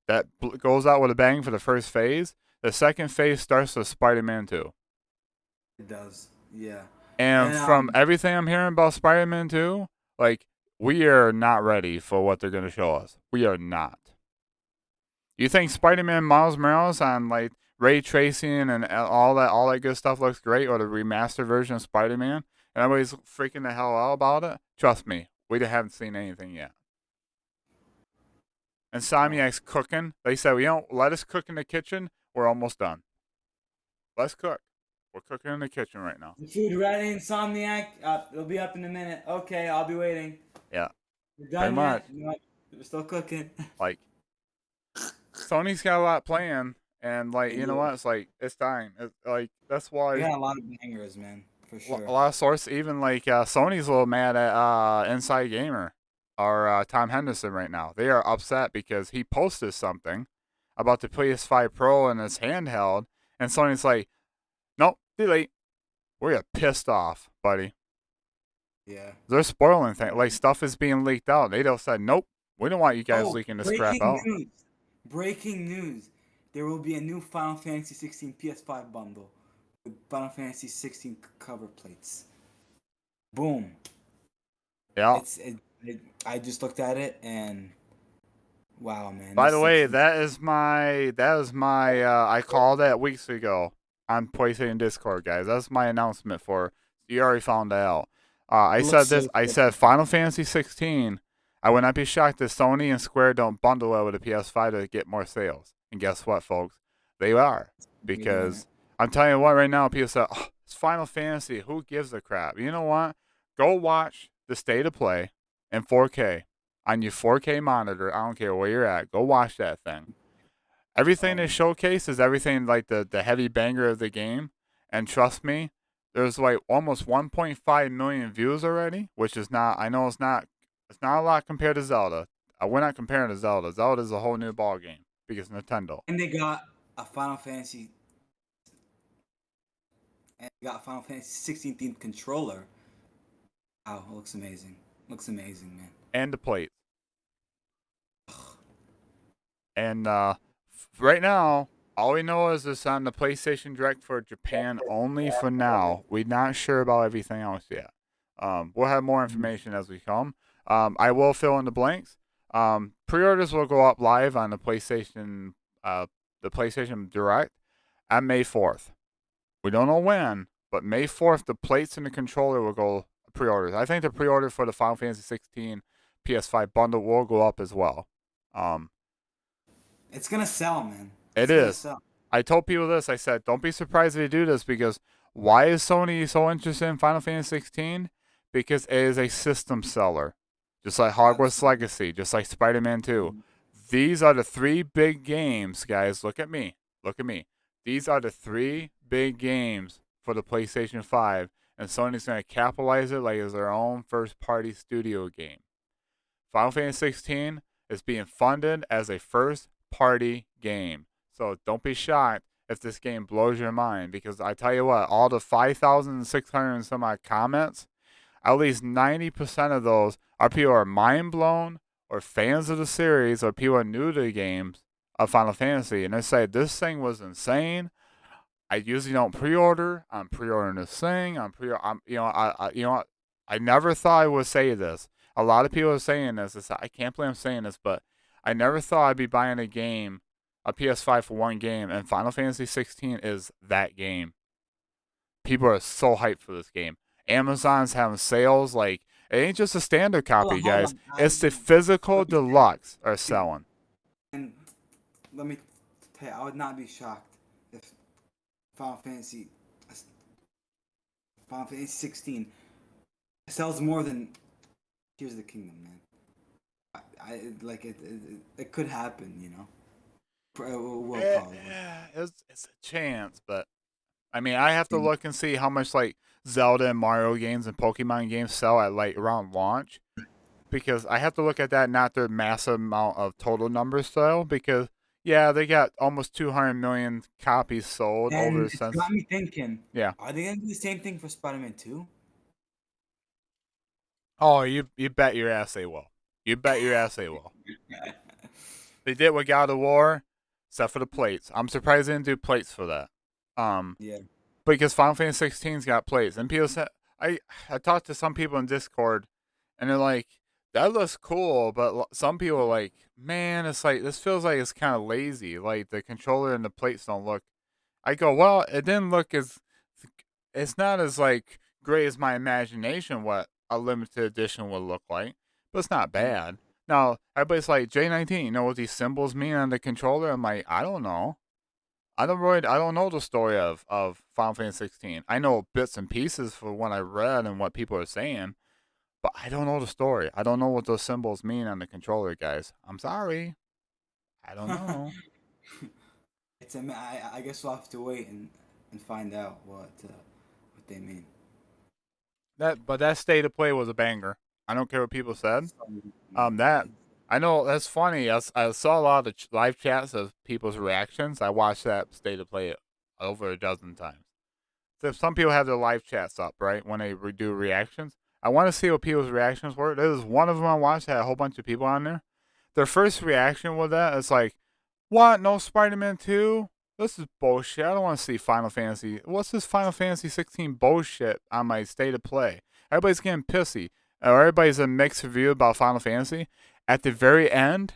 that goes out with a bang for the first phase. The second phase starts with Spider-Man 2. It does. Yeah. And And from everything I'm hearing about Spider-Man 2, like we are not ready for what they're gonna show us. We are not. You think Spider-Man Miles Morales on like ray tracing and all that good stuff looks great, or the remastered version of Spider-Man, and everybody's freaking the hell out about it? Trust me, we haven't seen anything yet. Oh. Insomniac's cooking. They said, we don't let us cook in the kitchen. We're almost done. Let's cook. We're cooking in the kitchen right now. The food ready, Insomniac? It'll be up in a minute. Okay, I'll be waiting. Yeah, You're pretty done much. yet? No, we're still cooking. Like Sony's got a lot playing, and like They you know do. what? It's like it's time. Like that's They why got a lot of bangers, man, for a sure. lot of sources, even like Sony's a little mad at Inside Gamer or Tom Henderson right now. They are upset because he posted something about the PS5 Pro and its handheld, and Sony's like, nope, delete. We're pissed off, buddy. Yeah. They're spoiling things. Like stuff is being leaked out. They don't said, nope, we don't want you guys Oh, leaking this crap breaking out. news! Breaking news! There will be a new Final Fantasy 16 PS5 bundle with Final Fantasy 16 cover plates. Boom! Yeah. I just looked at it and wow, man, By this the way, looks. that is my I called that weeks ago on PlayStation Discord, guys. That's my announcement for you already found out. I It looks said so this. I sick. said Final Fantasy 16. I would not be shocked if Sony and Square don't bundle it with a PS5 to get more sales. And guess what, folks? They are You're doing it. because I'm telling you what. Right now, people say, oh, "It's Final Fantasy. Who gives a crap?" You know what? Go watch the state of play in 4K on your 4K monitor. I don't care where you're at. Go watch that thing. Everything they Um, showcase is everything like the heavy banger of the game. And trust me, there's like almost 1.5 million views already, which is not. I know it's not a lot compared to Zelda. We're not comparing to Zelda. Zelda is a whole new ball game because Nintendo. and they got a Final Fantasy and they got a Final Fantasy 16 themed controller. Wow, it looks amazing. Looks amazing, man. And the plate. And right now, all we know is it's on the PlayStation Direct for Japan only for now. We're not sure about everything else yet. We'll have more information as we come. I will fill in the blanks. Pre-orders will go up live on the PlayStation Direct on May 4th. We don't know when, but May 4th, the plates and the controller will go pre-orders. I think the pre-order for the Final Fantasy 16 PS5 bundle will go up as well. Um, It's gonna sell, man. It It's gonna is. sell. I told people this. I said, don't be surprised if they do this because why is Sony so interested in Final Fantasy 16? Because it is a system seller, just like Hogwarts Absolutely. Legacy, just like Spider-Man 2. These are the three big games, guys. Look at me. Look at me. These are the three big games for the PlayStation 5, and Sony's going to capitalize it like it's their own first-party studio game. Final Fantasy 16 is being funded as a first party game. So don't be shocked if this game blows your mind because I tell you what, all the 5,600 and some odd comments, at least 90% of those are people who are mind blown or fans of the series or people who are new to the games of Final Fantasy. And they say, this thing was insane. I usually don't pre-order. I'm pre-ordering this thing. I'm I never thought I would say this. A lot of people are saying this. I can't believe I'm saying this, but I never thought I'd be buying a PS5 for one game, and Final Fantasy 16 is that game. People are so hyped for this game. Amazon's having sales like it ain't just a standard Hold copy, on, hold guys. on. It's the physical Let me tell you, deluxe are selling. and let me tell you, I would not be shocked if Final Fantasy, Final Fantasy 16 sells more than Tears of the Kingdom, man. It could happen, you know. It will probably. It's a chance, but I mean, I have to Mm. look and see how much like Zelda and Mario games and Pokemon games sell at like around launch because I have to look at that, not their massive amount of total numbers sell because yeah, they got almost 200 million copies sold over And it's got since me thinking: yeah. are they gonna do the same thing for Spider-Man 2? Oh, you bet your ass they will. You bet your ass they will. They did with God of War, except for the plates. I'm surprised they didn't do plates for that. Um, Yeah. because Final Fantasy 16's got plates, and people said I talked to some people in Discord, and they're like, "That looks cool," but some people are like, "Man, it's like this feels like it's kind of lazy. Like the controller and the plates don't look." I go, "Well, it didn't look as it's not as like great as my imagination what a limited edition would look like, but it's not Mm. bad." Now everybody's like, J19, you know what these symbols mean on the controller? I'm like, I don't know. I don't know the story of Final Fantasy 16. I know bits and pieces for what I read and what people are saying, but I don't know the story. I don't know what those symbols mean on the controller, guys. I'm sorry. I don't know. I guess we'll have to wait and find out what they mean. That state of play was a banger. I don't care what people said. That Yeah, I know that's funny. I saw a lot of live chats of people's reactions. I watched that state of play over a dozen times. So some people have their live chats up, right, when they do reactions. I want to see what people's reactions were. There was one of them I watched had a whole bunch of people on there. Their first reaction with that is like, "What? No Spider-Man 2? This is bullshit. I don't want to see Final Fantasy. What's this Final Fantasy 16 bullshit on my state of play?" Everybody's getting pissy. Or everybody's a mixed review about Final Fantasy. At the very end,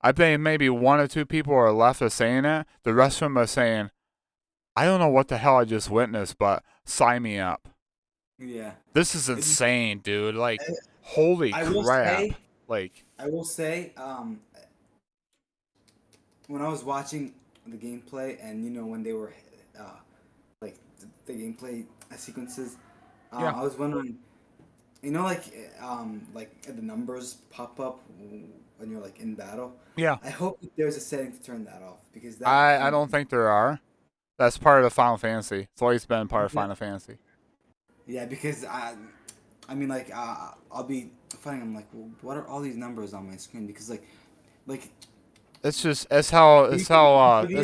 I think maybe one or two people are left of saying that. The rest of them are saying, I don't know what the hell I just witnessed, but sign me up. yeah. This is It's, insane, dude. Like, holy I will crap. say, Like, I will say, when I was watching the gameplay, and when they were like the gameplay sequences, yeah, I was wondering, like the numbers pop up when you're like in battle. yeah. I hope that there's a setting to turn that off because that I can. don't think there are. That's part of Final Fantasy. It's always been part of Final Fantasy. Yeah, because I mean, like, I'll be finding. I'm like, well, what are all these numbers on my screen? Because like It's just it's to be,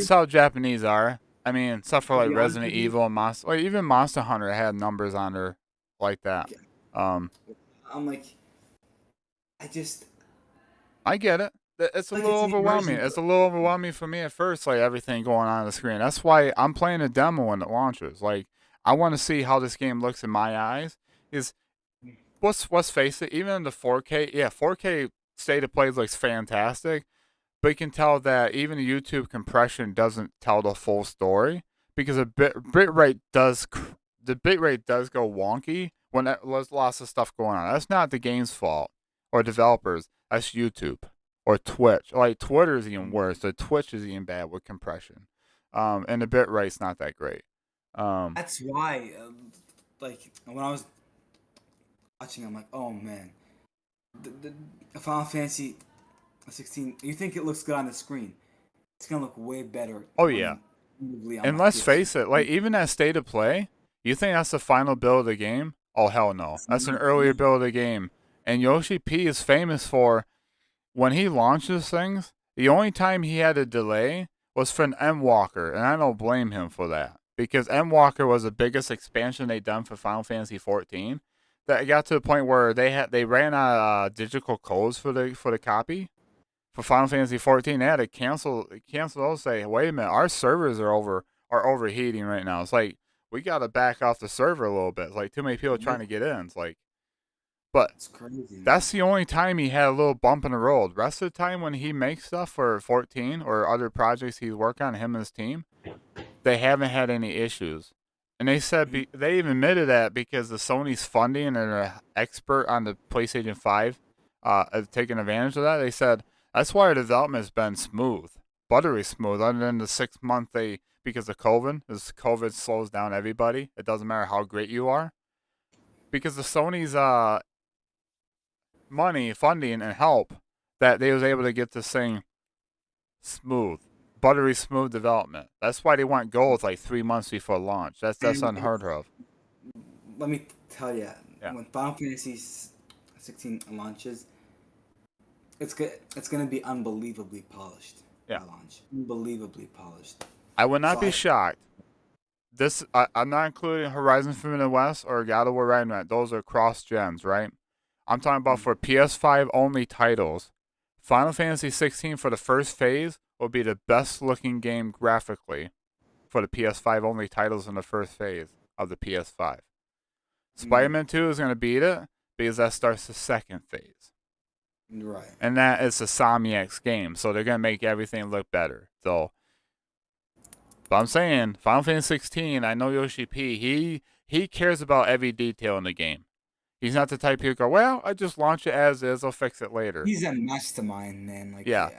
how Japanese are. I mean, stuff for to like be honest Resident with you, Evil and Monster, like even Monster Hunter had numbers on there like that. Um, I'm like, I just I get it. It's a like little it's an overwhelming. immersion. It's a little overwhelming for me at first, like everything going on the screen. That's why I'm playing a demo when it launches. Like, I want to see how this game looks in my eyes. Is let's face it, even in the 4K, yeah, 4K state of play looks fantastic, but you can tell that even the YouTube compression doesn't tell the full story because the bit rate does go wonky when there's lots of stuff going on. That's not the game's fault or developers. That's YouTube or Twitch. Like Twitter is even worse. The Twitch is even bad with compression, and the bit rate's not that great. Um, That's why, like when I was watching, I'm like, oh man, the Final Fantasy 16. You think it looks good on the screen? It's gonna look way better oh yeah, on on and my let's PS. face it, like even that state of play, you think that's the final build of the game? Oh hell no, It's that's an not, earlier no. build of the game. And Yoshi P is famous for when he launches things. The only time he had a delay was for an Endwalker, and I don't blame him for that because Endwalker was the biggest expansion they done for Final Fantasy 14. That got to the point where they ran out of digital codes for the copy for Final Fantasy 14. They had to cancel those. Say, wait a minute, our servers are overheating right now. It's like we got to back off the server a little bit. It's like too many people trying to get in. It's like, but It's crazy, man. that's the only time he had a little bump in the road. Rest of the time when he makes stuff for 14 or other projects he's working on, him and his team, they haven't had any issues. And they said Mhm. they even admitted that because the Sony's funding and are expert on the PlayStation 5, taking advantage of that. They said that's why our development has been smooth, buttery smooth. Other than the 6 month they because of COVID, as COVID slows down everybody. It doesn't matter how great you are because the Sony's money, funding, and help that they was able to get this thing smooth, buttery smooth development. That's why they want gold like 3 months before launch. That's And unheard of. let me tell you, Yeah. when Final Fantasy 16 launches, it's gonna be unbelievably polished Yeah. at launch. Unbelievably polished. I would So not be shocked. I'm not including Horizon Forbidden West or God of War Ragnarok. Those are cross gens, right? I'm talking about for PS5 only titles. Final Fantasy 16 for the first phase will be the best looking game graphically for the PS5 only titles in the first phase of the PS5. mm, Spider-Man 2 is going to beat it because that starts the second phase. right. And that is a Somniac's game, so they're going to make everything look better. So, but I'm saying Final Fantasy 16, I know Yoshi P, he cares about every detail in the game. He's not the type who go, well, I just launch it as is. I'll fix it later. He's a mastermind, man. Like, Yeah,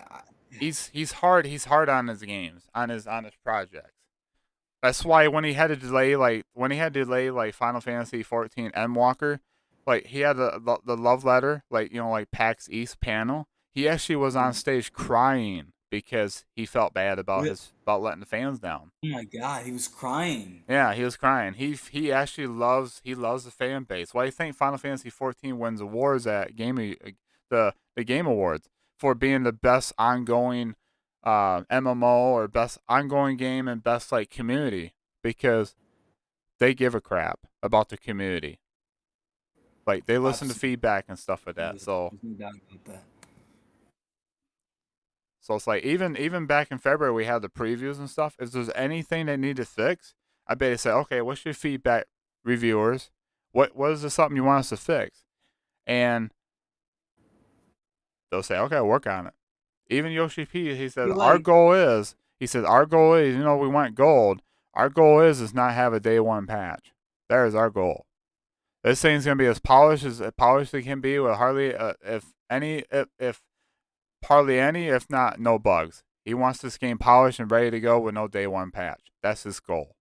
he's hard. He's hard on his games, on his projects. That's why when he had to delay like Final Fantasy 14 Endwalker, like he had the love letter, like like PAX East panel. He actually was on stage crying because he felt bad about letting the fans down. oh my god, he was crying. Yeah, he was crying. He actually loves the fan base. Why do you think Final Fantasy 14 wins awards at the Game Awards for being the best ongoing MMO or best ongoing game and best like community? Because they give a crap about the community. Like they listen to Absolutely, feedback and stuff like that. So there's no doubt about that. so it's like even back in February we had the previews and stuff. If there's anything they need to fix, I bet they say, okay, what's your feedback, reviewers? What is this something you want us to fix? And they'll say, okay, I'll work on it. Even Yoshi P, he said, You're like, our goal is, we want gold. Our goal is not have a day one patch. That is our goal. This thing's gonna be as polished as it can be with hardly, if hardly any, if not no bugs. He wants this game polished and ready to go with no day one patch. That's his goal.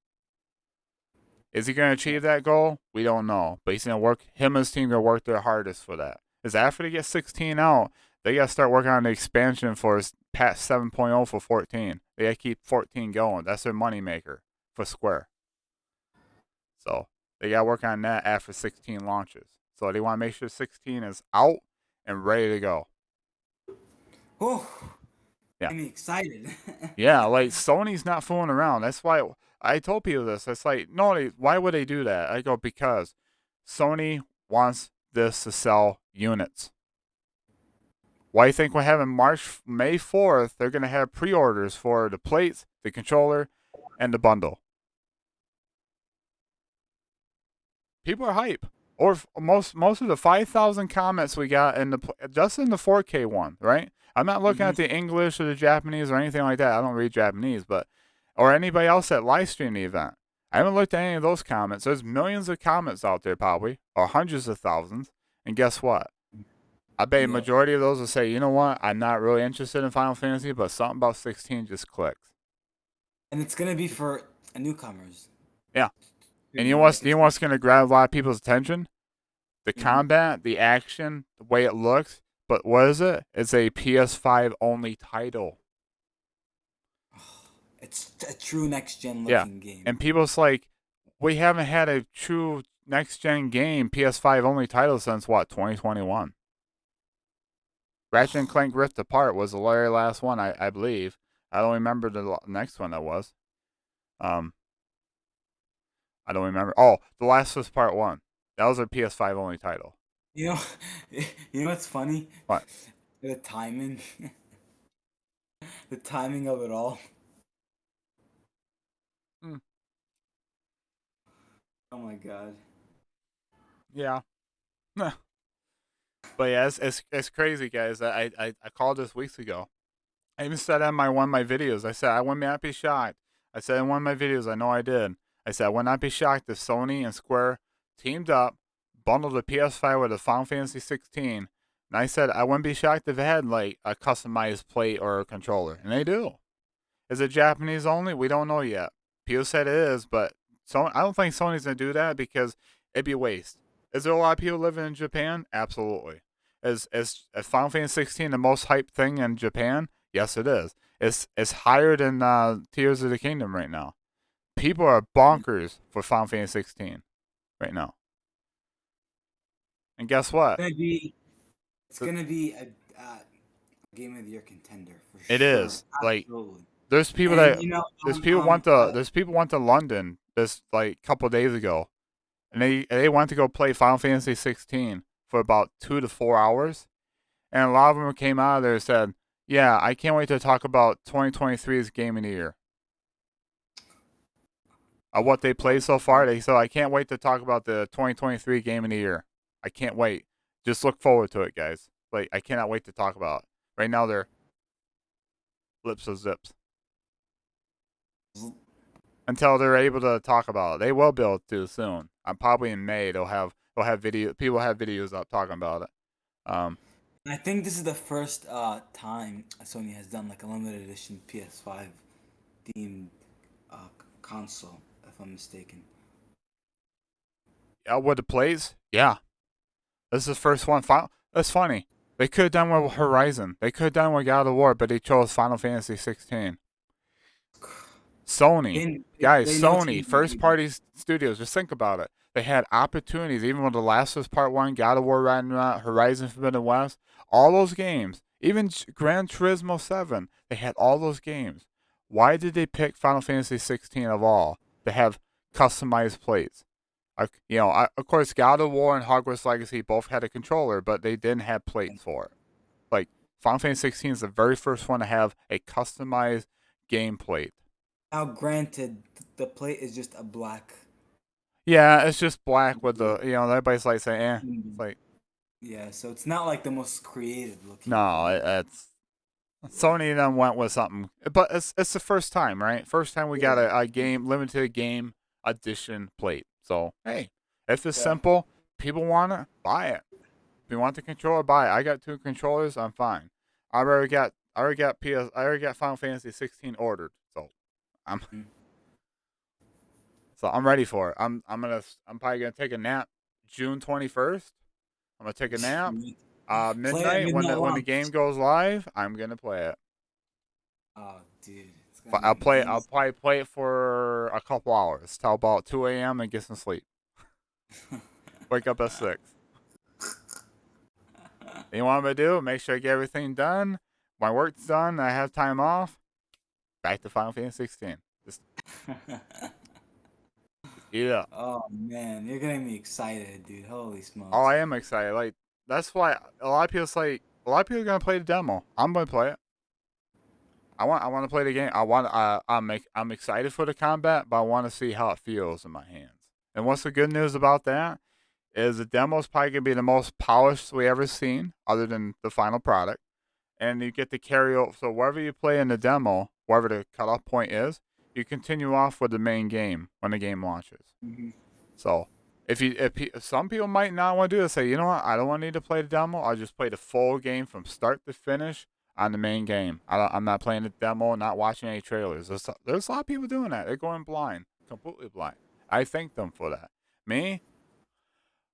Is he going to achieve that goal? We don't know, but he's going to work. Him and his team going to work their hardest for that. Because after they get 16 out, they got to start working on the expansion for patch 7.0 for 14. They got to keep 14 going. That's their moneymaker for Square. So they got to work on that after 16 launches. So they want to make sure 16 is out and ready to go. oh, Yeah. I'm excited. Yeah, like Sony's not fooling around. That's why I told people this. It's like, no, why would they do that? I go, because Sony wants this to sell units. Why do you think we're having May 4th? They're going to have pre-orders for the plates, the controller, and the bundle. People are hype. Or most of the 5,000 comments we got just in the 4K one, right? I'm not looking at the English or the Japanese or anything like that. I don't read Japanese, or anybody else that live streamed the event. I haven't looked at any of those comments. There's millions of comments out there, probably, or hundreds of thousands. And guess what? I bet a Yep. majority of those will say, you know what? I'm not really interested in Final Fantasy, but something about 16 just clicks. And it's gonna be for newcomers. Yeah. And You know, like you it's know what's going to grab a lot of people's attention? The Mhm. combat, the action, the way it looks. But what is it? It's a PS5 only title. It's a true next gen Yeah. looking game. And people's like, we haven't had a true next gen game PS5 only title since what, 2021? Ratchet and Clank Rift Apart was the very last one, I believe. I don't remember the next one that was. I don't remember. Oh, The Last of Us Part 1. That was a PS5 only title. You know, you know what's funny? What? The timing, the timing of it all. Mm. Oh my god. Yeah. But yeah, it's crazy, guys. I called this weeks ago. I even said on one of my videos, I said I would not be shocked. I said in one of my videos, I know I did. I said I would not be shocked if Sony and Square teamed up, bundled a PS5 with a Final Fantasy 16. And I said I wouldn't be shocked if it had like a customized plate or a controller, and they do. Is it Japanese only? We don't know yet. People said it is, but I don't think Sony's gonna do that because it'd be a waste. Is there a lot of people living in Japan? Absolutely. Is Final Fantasy 16 the most hyped thing in Japan? Yes, it is. It's higher than Tears of the Kingdom right now. People are bonkers for Final Fantasy 16 right now. And guess what? Gonna be, it's Th- gonna be a game of the year contender for It sure. is like Absolutely. there's people And that you know, there's people went to London this like couple days ago, and they went to go play Final Fantasy 16 for about 2 to 4 hours. And a lot of them came out of there and said, yeah, I can't wait to talk about 2023's Game of the Year. What they played so far, they said, I can't wait to talk about the 2023 Game of the Year. I can't wait. Just look forward to it, guys. Like, I cannot wait to talk about it. Right now, they're lips of zips. Until they're able to talk about it. They will be able to soon. Probably in May, they'll People have videos up talking about it. Um, And I think this is the first time Sony has done like a limited edition PS5 themed console, if I'm mistaken. with the plays, yeah, this is the first one. That's funny. They could have done with Horizon. They could have done with God of War, but they chose Final Fantasy 16. Sony, guys, They know it's Sony, gonna be first big. party studios. Just think about it. They had opportunities, even with The Last of Us Part 1, God of War Ragnarok, Horizon Forbidden West, all those games, even Gran Turismo 7, they had all those games. Why did they pick Final Fantasy 16 of all to have customized plates? Of course, God of War and Hogwarts Legacy both had a controller, but they didn't have plates for it. Like, Final Fantasy 16 is the very first one to have a customized game plate. Now, granted, the plate is just a black. Yeah, it's just black with everybody's like saying, It's like, Yeah, so it's not like the most creative looking no, plate. it's Sony then went with something, but it's the first time, right? First time we got Yeah. a game limited game edition plate. So hey, if it's Yeah. simple, people want it, buy it. If you want the controller, buy it. I got 2 controllers, I'm fine. I already got Final Fantasy 16 ordered, so I'm Mm. I'm ready for it. I'm probably gonna take a nap June 21st. I'm gonna take a nap. Play at Midnight midnight when the launch. game goes live, I'm gonna play it. Oh, dude, it's gonna But be I'll amazing. probably play it for a couple hours till about 2 a.m. and get some sleep. Wake up at 6. You want me to do? Make sure I get everything done. My work's done. I have time off. Back to Final Fantasy 16. Just eat it up. Oh man, you're getting me excited, dude. Holy Oh, smokes. I am excited. Like that's why a lot of people are gonna play the demo. I'm gonna play it. I want to play the game. I'm excited for the combat, but I want to see how it feels in my hands. And what's the good news about that is the demo's probably gonna be the most polished we ever seen, other than the final product. And you get to carry over. So wherever you play in the demo, wherever the cutoff point is, you continue off with the main game when the game launches. Hmm. So if some people might not want to do this, say, you know what, I don't want to need to play the demo. I'll just play the full game from start to finish on the main game. I'm not playing the demo, not watching any trailers. There's a lot of people doing that. They're going blind, completely blind. I thank them for that. Me,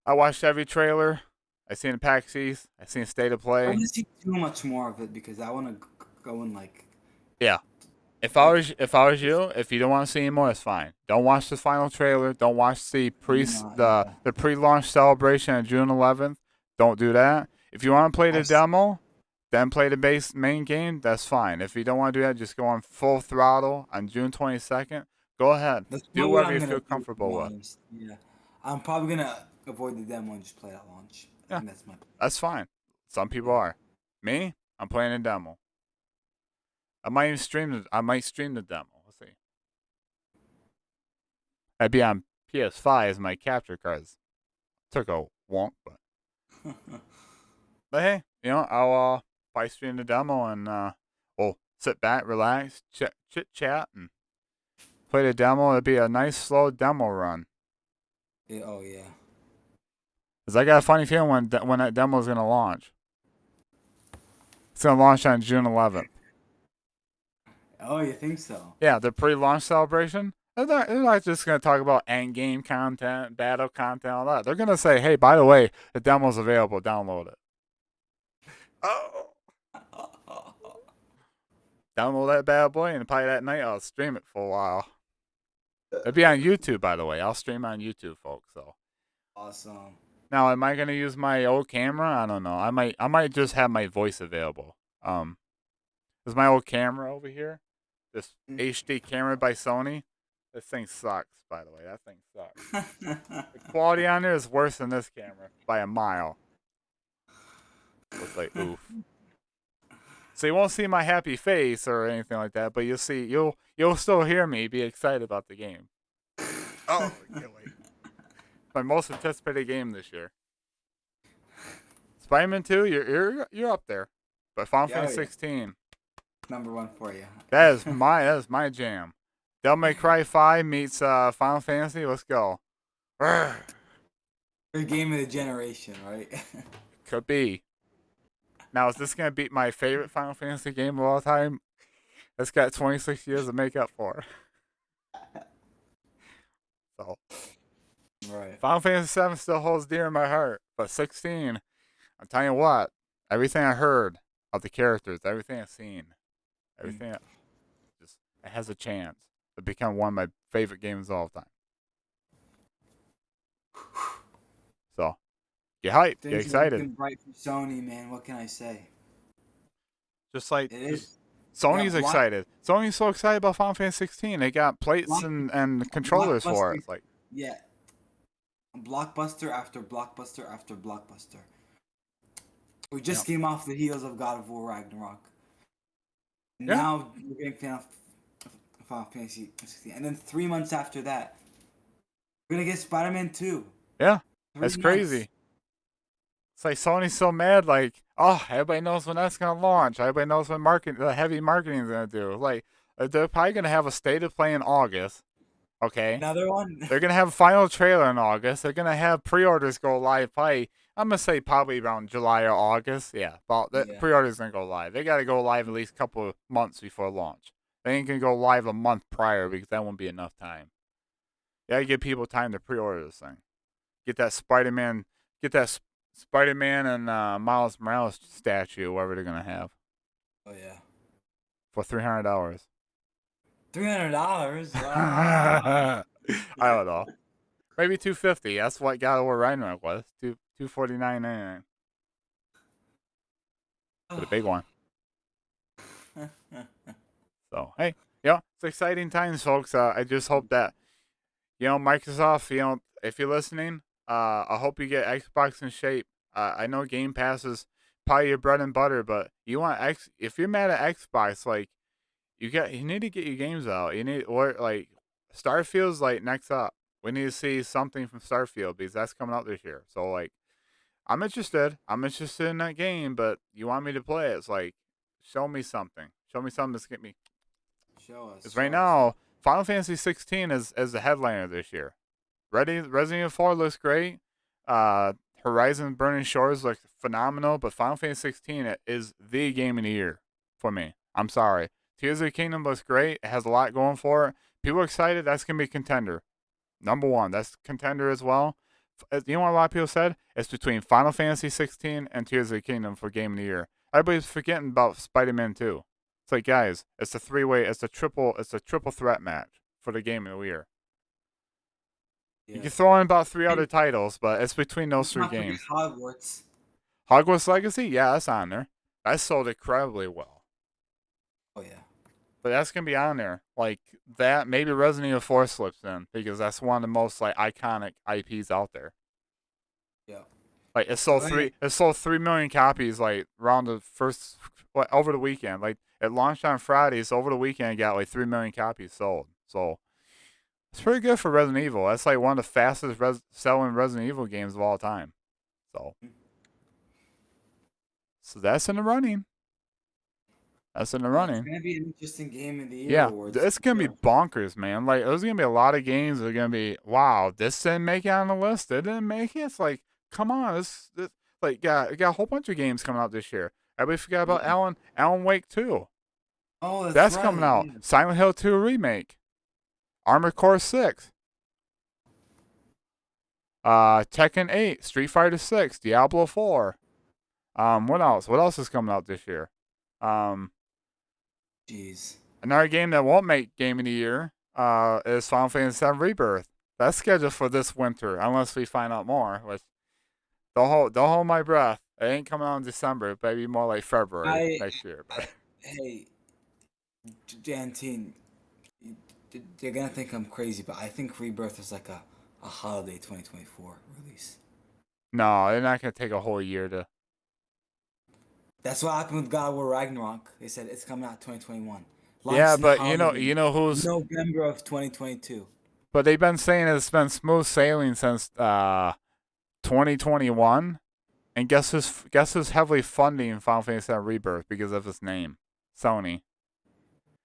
I watched every trailer. I seen the PAX I seen State of I Play. want to see too much more of it because I want to go and Yeah, like If I was you, if you don't want to see any more, it's fine. Don't watch the final trailer. Don't watch yeah. the pre-launch celebration on June 11th. Don't do that. If you want to play I the demo, then play the base main game. That's fine. If you don't want to do that, just go on full throttle on June 22nd. Go ahead. That's Do probably what whatever I'm you gonna feel do, to be comfortable with. honest. Yeah, I'm probably gonna avoid the demo and just play at launch. I Yeah, think that's my plan. that's fine. Some people Yeah. are. Me, I'm playing a demo. I might stream the demo. Let's see. I'd be on PS5 as my capture cards. Took a wonk, but hey, I'll probably stream the demo and we'll sit back, relax, chit chat, and play the demo. It'd be a nice slow demo run. Yeah. Oh yeah. Cause I got a funny feeling when that demo is gonna launch. It's gonna launch on June 11th. Oh, you think so? Yeah, the pre-launch celebration. They're not just gonna talk about end game content, battle content, all that. They're gonna say, hey, by the way, the demo's available. Download it. Oh. Download that bad boy, and probably that night I'll stream it for a while. It'll be on YouTube, by the way. I'll stream on YouTube, folks. So Awesome. now, am I gonna use my old camera? I don't know. I might just have my voice available. Is my old camera over here? This HD camera by Sony. This thing sucks, by the way. That thing sucks. The quality on there is worse than this camera by a mile. It's like oof. So you won't see my happy face or anything like that, but you'll still hear me be excited about the game. Oh, I can't wait. My most anticipated game this year. Spider-Man 2, you're up there. But Final Yeah, oh, Fantasy yeah. 16, Number one for you. that is my jam. Devil May Cry 5 meets Final Fantasy. Let's go. Urgh. Or game of the generation, right? Could be. Now, is this gonna beat my favorite Final Fantasy game of all time? It's got 26 years to make up for. So, Right. Final Fantasy 7 still holds dear in my heart, but 16, I'm telling you what, everything I heard of the characters, everything I've seen, Mm. everything just it has a chance to become one of my favorite games of all time. So, get hyped, get Things are excited. looking bright for Sony, man. What can I say? Just like It just is. Yeah, Sony's excited. Sony's so excited about Final Fantasy 16. They got plates block, and controllers for it. blockbuster. It's like, Yeah, blockbuster after blockbuster after blockbuster. We you know, just came off the heels of God of War Ragnarok. yeah, Now we're getting Final Fantasy 16, and then 3 months after that, we're gonna get Spider-Man 2. yeah, Three that's months. crazy. It's like Sony's so mad, like, oh, everybody knows when that's gonna launch. Everybody knows when the heavy marketing is gonna do. Like, they're probably gonna have a state of play in August. Okay, Another one. they're gonna have a final trailer in August. They're gonna have pre-orders go live. Probably, I'm gonna say probably around July or August. Yeah, but the Yeah. pre-orders gonna go live. They gotta go live at least a couple of months before launch. They ain't gonna go live a month prior because that won't be enough time. You gotta give people time to pre-order this thing. Get that Spider-Man, get that Spider-Man and Miles Morales statue, whatever they're gonna have, Oh yeah. for $300. $300. I don't know. Maybe 250. That's what God of War Ragnarok was. 249.99 for the big one. So hey, yeah, it's exciting times, folks. I just hope that Microsoft, if you're listening, I hope you get Xbox in shape. I know Game Pass is probably your bread and butter, but if you're mad at Xbox, like you need to get your games out. You need or like Starfield's like next up. We need to see something from Starfield because that's coming out this year. So like I'm interested. I'm interested in that game, but you want me to play it? It's like show me something. Show me something that's get me. Show us. Because right Show us. now, Final Fantasy 16 is the headliner this year. Resident Evil 4 looks great. Horizon Burning Shores look phenomenal, but Final Fantasy 16 is the game of the year for me. I'm sorry. Tears of the Kingdom looks great. It has a lot going for it. People are excited. That's gonna be a contender. Number one. That's contender as well. You know what a lot of people said? It's between Final Fantasy 16 and Tears of the Kingdom for game of the year. Everybody's forgetting about Spider-Man 2. It's like, guys, it's a three-way, it's a triple threat match for the game of the year. You Yeah. can throw in about three other titles, but it's between those Let's three not forget games. Hogwarts. Hogwarts Legacy, yeah, that's on there. That sold incredibly well. Oh yeah. But that's gonna be on there. Like that, maybe Resident Evil 4 slips in because that's one of the most like iconic IPs out there. Yeah. Like So hey, it sold 3 million copies like around the first over the weekend. Like it launched on Fridays, over the weekend it got like 3 million copies sold. So it's pretty good for Resident Evil. That's like one of the fastest selling Resident Evil games of all time. So that's in the running. That's in the yeah, it's running. gonna be an interesting game of the year Yeah, awards it's for gonna be sure. bonkers, man. Like there's gonna be a lot of games that are gonna be wow. This didn't make it on the list. It didn't make it. It's like come on, this like got a whole bunch of games coming out this year. Everybody forgot Yeah. about Alan Wake 2. Oh, that's That's coming right. out. Yeah. Silent Hill 2 remake. Armored Core 6. Tekken 8. Street Fighter 6. Diablo 4. What else? What else is coming out this year? Um, Jeez. Another game that won't make Game of the Year is Final Fantasy VII Rebirth. That's scheduled for this winter, unless we find out more. Which don't hold my breath. It ain't coming out in December. Maybe more like February I, next year. I hey, J19, they're gonna think I'm crazy, but I think Rebirth is like a holiday 2024 release. No, they're not gonna take a whole year to. That's what happened with God of War Ragnarok. They said it's coming out 2021. Yeah, Launched in the but holiday, you know who's. November of 2022. But they've been saying it's been smooth sailing since 2021. And guess who's heavily funding Final Fantasy VII Rebirth because of his name? Sony.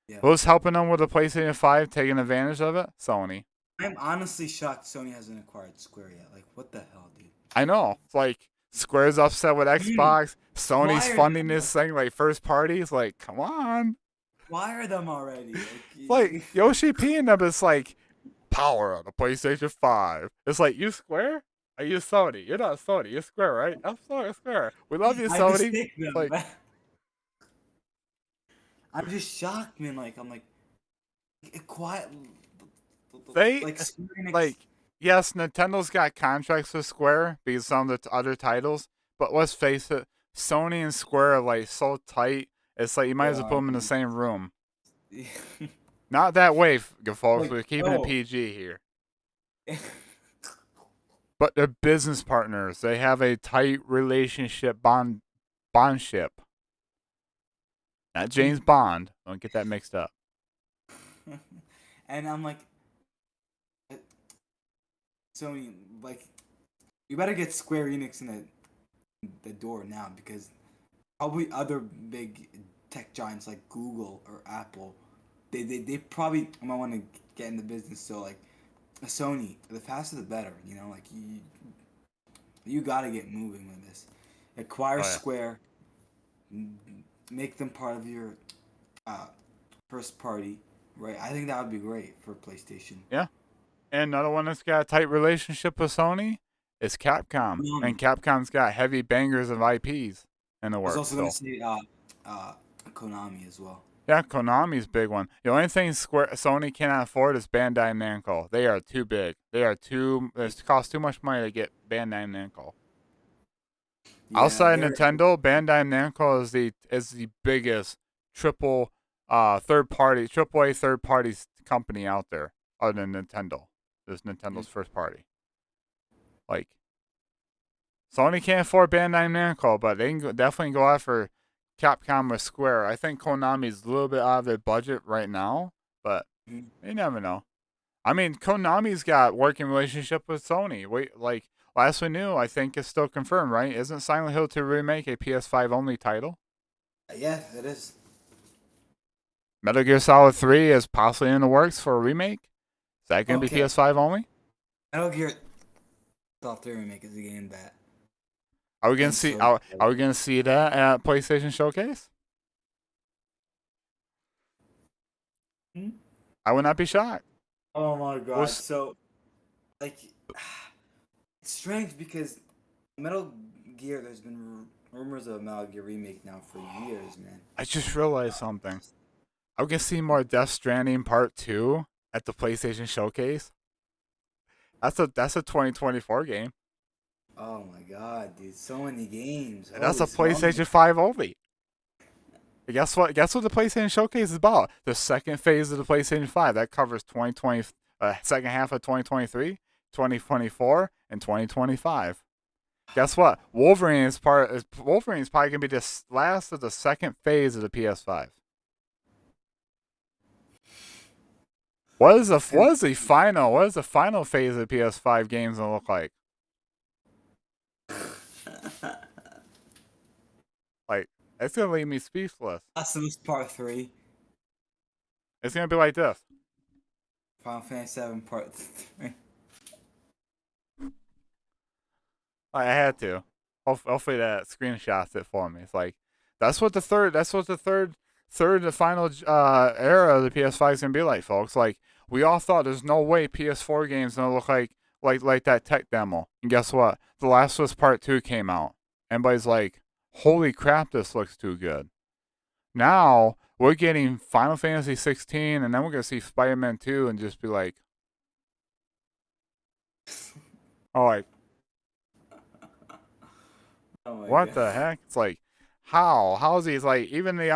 Yeah. Who's helping them with the PlayStation 5, taking advantage of it? Sony. I'm honestly shocked Sony hasn't acquired Square yet. Like, what the hell, dude? I know. It's like Square's upset with Dude, Xbox. Sony's why are funding them? this thing like first party. It's like, come on. Why are them already? It's like Yoshi P and them. It's like power on the PlayStation 5. It's like you Square. Are you Sony? You're not Sony. You're Square, right? I'm sorry, Square. We love you, I Sony. mistake It's them. like I'm just shocked, man. I'm like quiet. they Like Square Enix. like yes, Nintendo's got contracts with Square because some of the other titles, but let's face it, Sony and Square are like so tight. It's like you might They as well put are, them in the same room. dude. Not that way, folks. Like, We're keeping it bro. PG here. But they're business partners. They have a tight relationship bondship. Not James Bond. Don't get that mixed up. And I'm like, Sony, like, you better get Square Enix in the door now because probably other big tech giants like Google or Apple, they probably might want to get in the business. So like, Sony, the faster the better. You know, like you got to get moving with this. Acquire Oh yeah. Square, make them part of your uh, first party, right? I think that would be great for PlayStation. Yeah. And another one that's got a tight relationship with Sony is Capcom. And Konami. Capcom's got heavy bangers of IPs in the I was works also gonna still. say uh, Konami as well. Yeah, Konami's big one. The only thing Sony cannot afford is Bandai Namco. They are too big. They are too. It costs too much money to get Bandai Namco. Yeah, Outside they're Nintendo, Bandai Namco is the biggest triple A third party company out there other than Nintendo. This Nintendo's first party. Like Sony can't afford Bandai Namco, but they can definitely go after Capcom or Square. I think Konami's a little bit out of their budget right now, but mhm. you never know. I mean, Konami's got working relationship with Sony. Wait, like last we knew, I think it's still confirmed, right? Isn't Silent Hill 2 remake a PS5 only title? Yeah, it is. Metal Gear Solid 3 is possibly in the works for a remake. Is that going to be Okay, PS5 only? Metal Gear Solid 3 remake is a game that Are we gonna I'm see? so Are we gonna see that at PlayStation Showcase? Hmm? I would not be shocked. Oh my We'll god! So like, it's strange because Metal Gear. There's been rumors of a Metal Gear remake now for years, man. I just realized something. Are we gonna see more Death Stranding Part 2 at the PlayStation Showcase? That's a 2024 game. Oh my god, dude! So many games. And that's Holy a smokes! PlayStation 5 only. And guess what? Guess what the PlayStation Showcase is about? The second phase of the PlayStation 5 that covers 2020, second half of 2023, 2024, and 2025. Guess what? Wolverine is probably gonna be the last of the second phase of the PS5. It's gonna. What is the final phase of the PS5 games gonna look like? Like it's gonna leave me speechless. Last of Us Part 3, It's gonna be like this. Final Fantasy 7 Part 3. I had to. Hopefully that screenshots it for me. It's like That's what the third and final era of the PS5 is gonna be like, folks. Like we all thought, there's no way PS4 games gonna look like that tech demo. And guess what? The Last of Us Part 2 came out. Everybody's like, holy crap, this looks too good. Now we're getting Final Fantasy 16, and then we're gonna see Spider-Man 2, and just be like, oh, like Oh my what god. the heck? It's like, how's he? It's like even the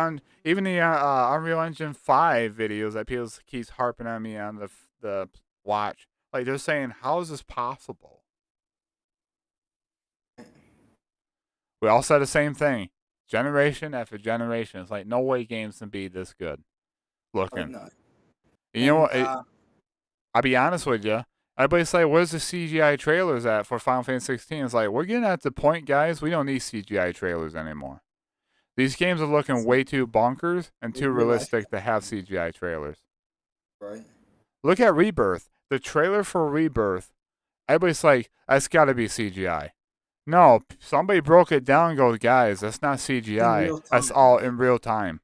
Unreal Engine 5 videos that people keeps harping on me on the watch. Like they're saying, how is this possible? We all said the same thing. Generation after generation. It's like no way games can be this good Oh looking. no. You know And what? I'll be honest with you. Everybody's like, where's the CGI trailers at for Final Fantasy 16? It's like, we're getting at the point, guys, we don't need CGI trailers anymore. These games are looking way too bonkers and too real life, realistic to have CGI trailers. right? Look at Rebirth. The trailer for Rebirth, everybody's like, that's got to be CGI. No, somebody broke it down and goes, guys, that's not It's in CGI. real That's time. all in real time.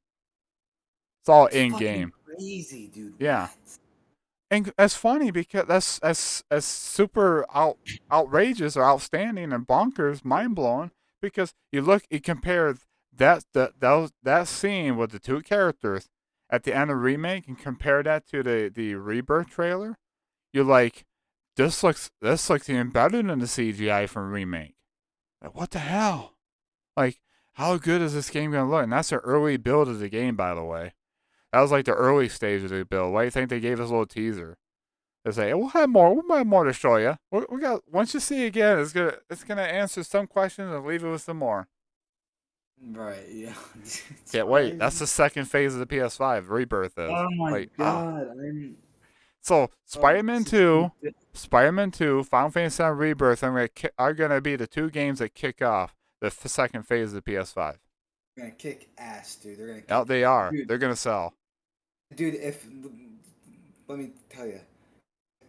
It's all It's in fucking game. crazy, dude. Yeah. What? And that's funny because that's super outrageous or outstanding and bonkers, mind blowing. Because you compare that scene with the two characters at the end of remake and compare that to the rebirth trailer. You're like, this looks even better than the CGI from remake. Like, what the hell? Like, how good is this game gonna look? And that's the early build of the game, by the way. That was like the early stage of the build. Why do you think they gave us a little teaser? They say we'll have more. We'll have more to show you. We got once you see it again, it's gonna answer some questions and leave it with some more. Right, yeah. It's Can't wait. That's crazy. the second phase of the PS5 rebirth is Oh my like god, I'm So Spider-Man so Two, Spider-Man Two, Final Fantasy VII Rebirth are gonna be the two games that kick off the second phase of the PS5. gonna kick ass, dude. They're gonna Yeah, kick, they are. dude. They're gonna sell. Dude, if let me tell you,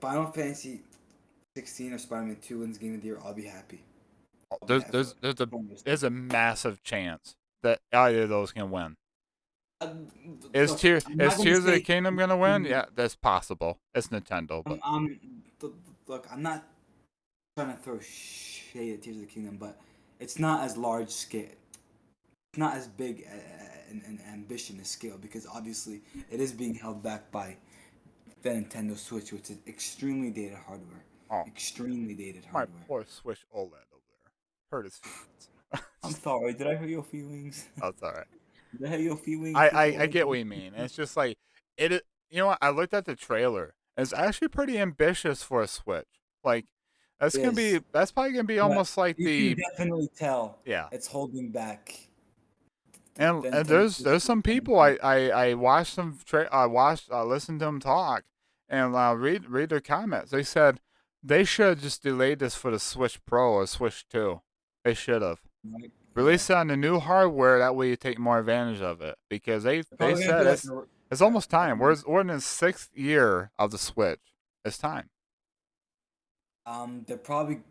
Final Fantasy 16 or Spider-Man 2 wins Game of the Year, I'll be happy. I'll be There's happy. there's there's a there's a massive chance that either of those can win. Uh, Is Look, Tears I'm not is gonna Tears of the say. Kingdom gonna win? Yeah, that's possible. It's Nintendo, I'm, but I'm, look, I'm not trying to throw shade at Tears of the Kingdom, but it's not as large scale. It's not as big an ambition to scale because obviously it is being held back by the Nintendo Switch, which is extremely dated hardware. oh, Extremely dated my hardware. poor Switch OLED over there hurt his feelings. I'm sorry. Did I hurt your feelings? That's all right. Did I hurt your I, feelings with I the I get OLED? what you mean. It's just like it. You know what? I looked at the trailer. It's actually pretty ambitious for a Switch. Like Yes, that's probably gonna be but almost like you can the definitely tell yeah. it's holding back And the and Nintendo there's Switch. there's some people I watched them I watched listened to them talk and read their comments. They said they should have just delayed this for the Switch Pro or Switch 2. They should have Right? Yeah, released it on the new hardware. That way you take more advantage of it because they're they probably gonna said do like it's almost a time. We're in the 6th year of the Switch. It's time. they're probably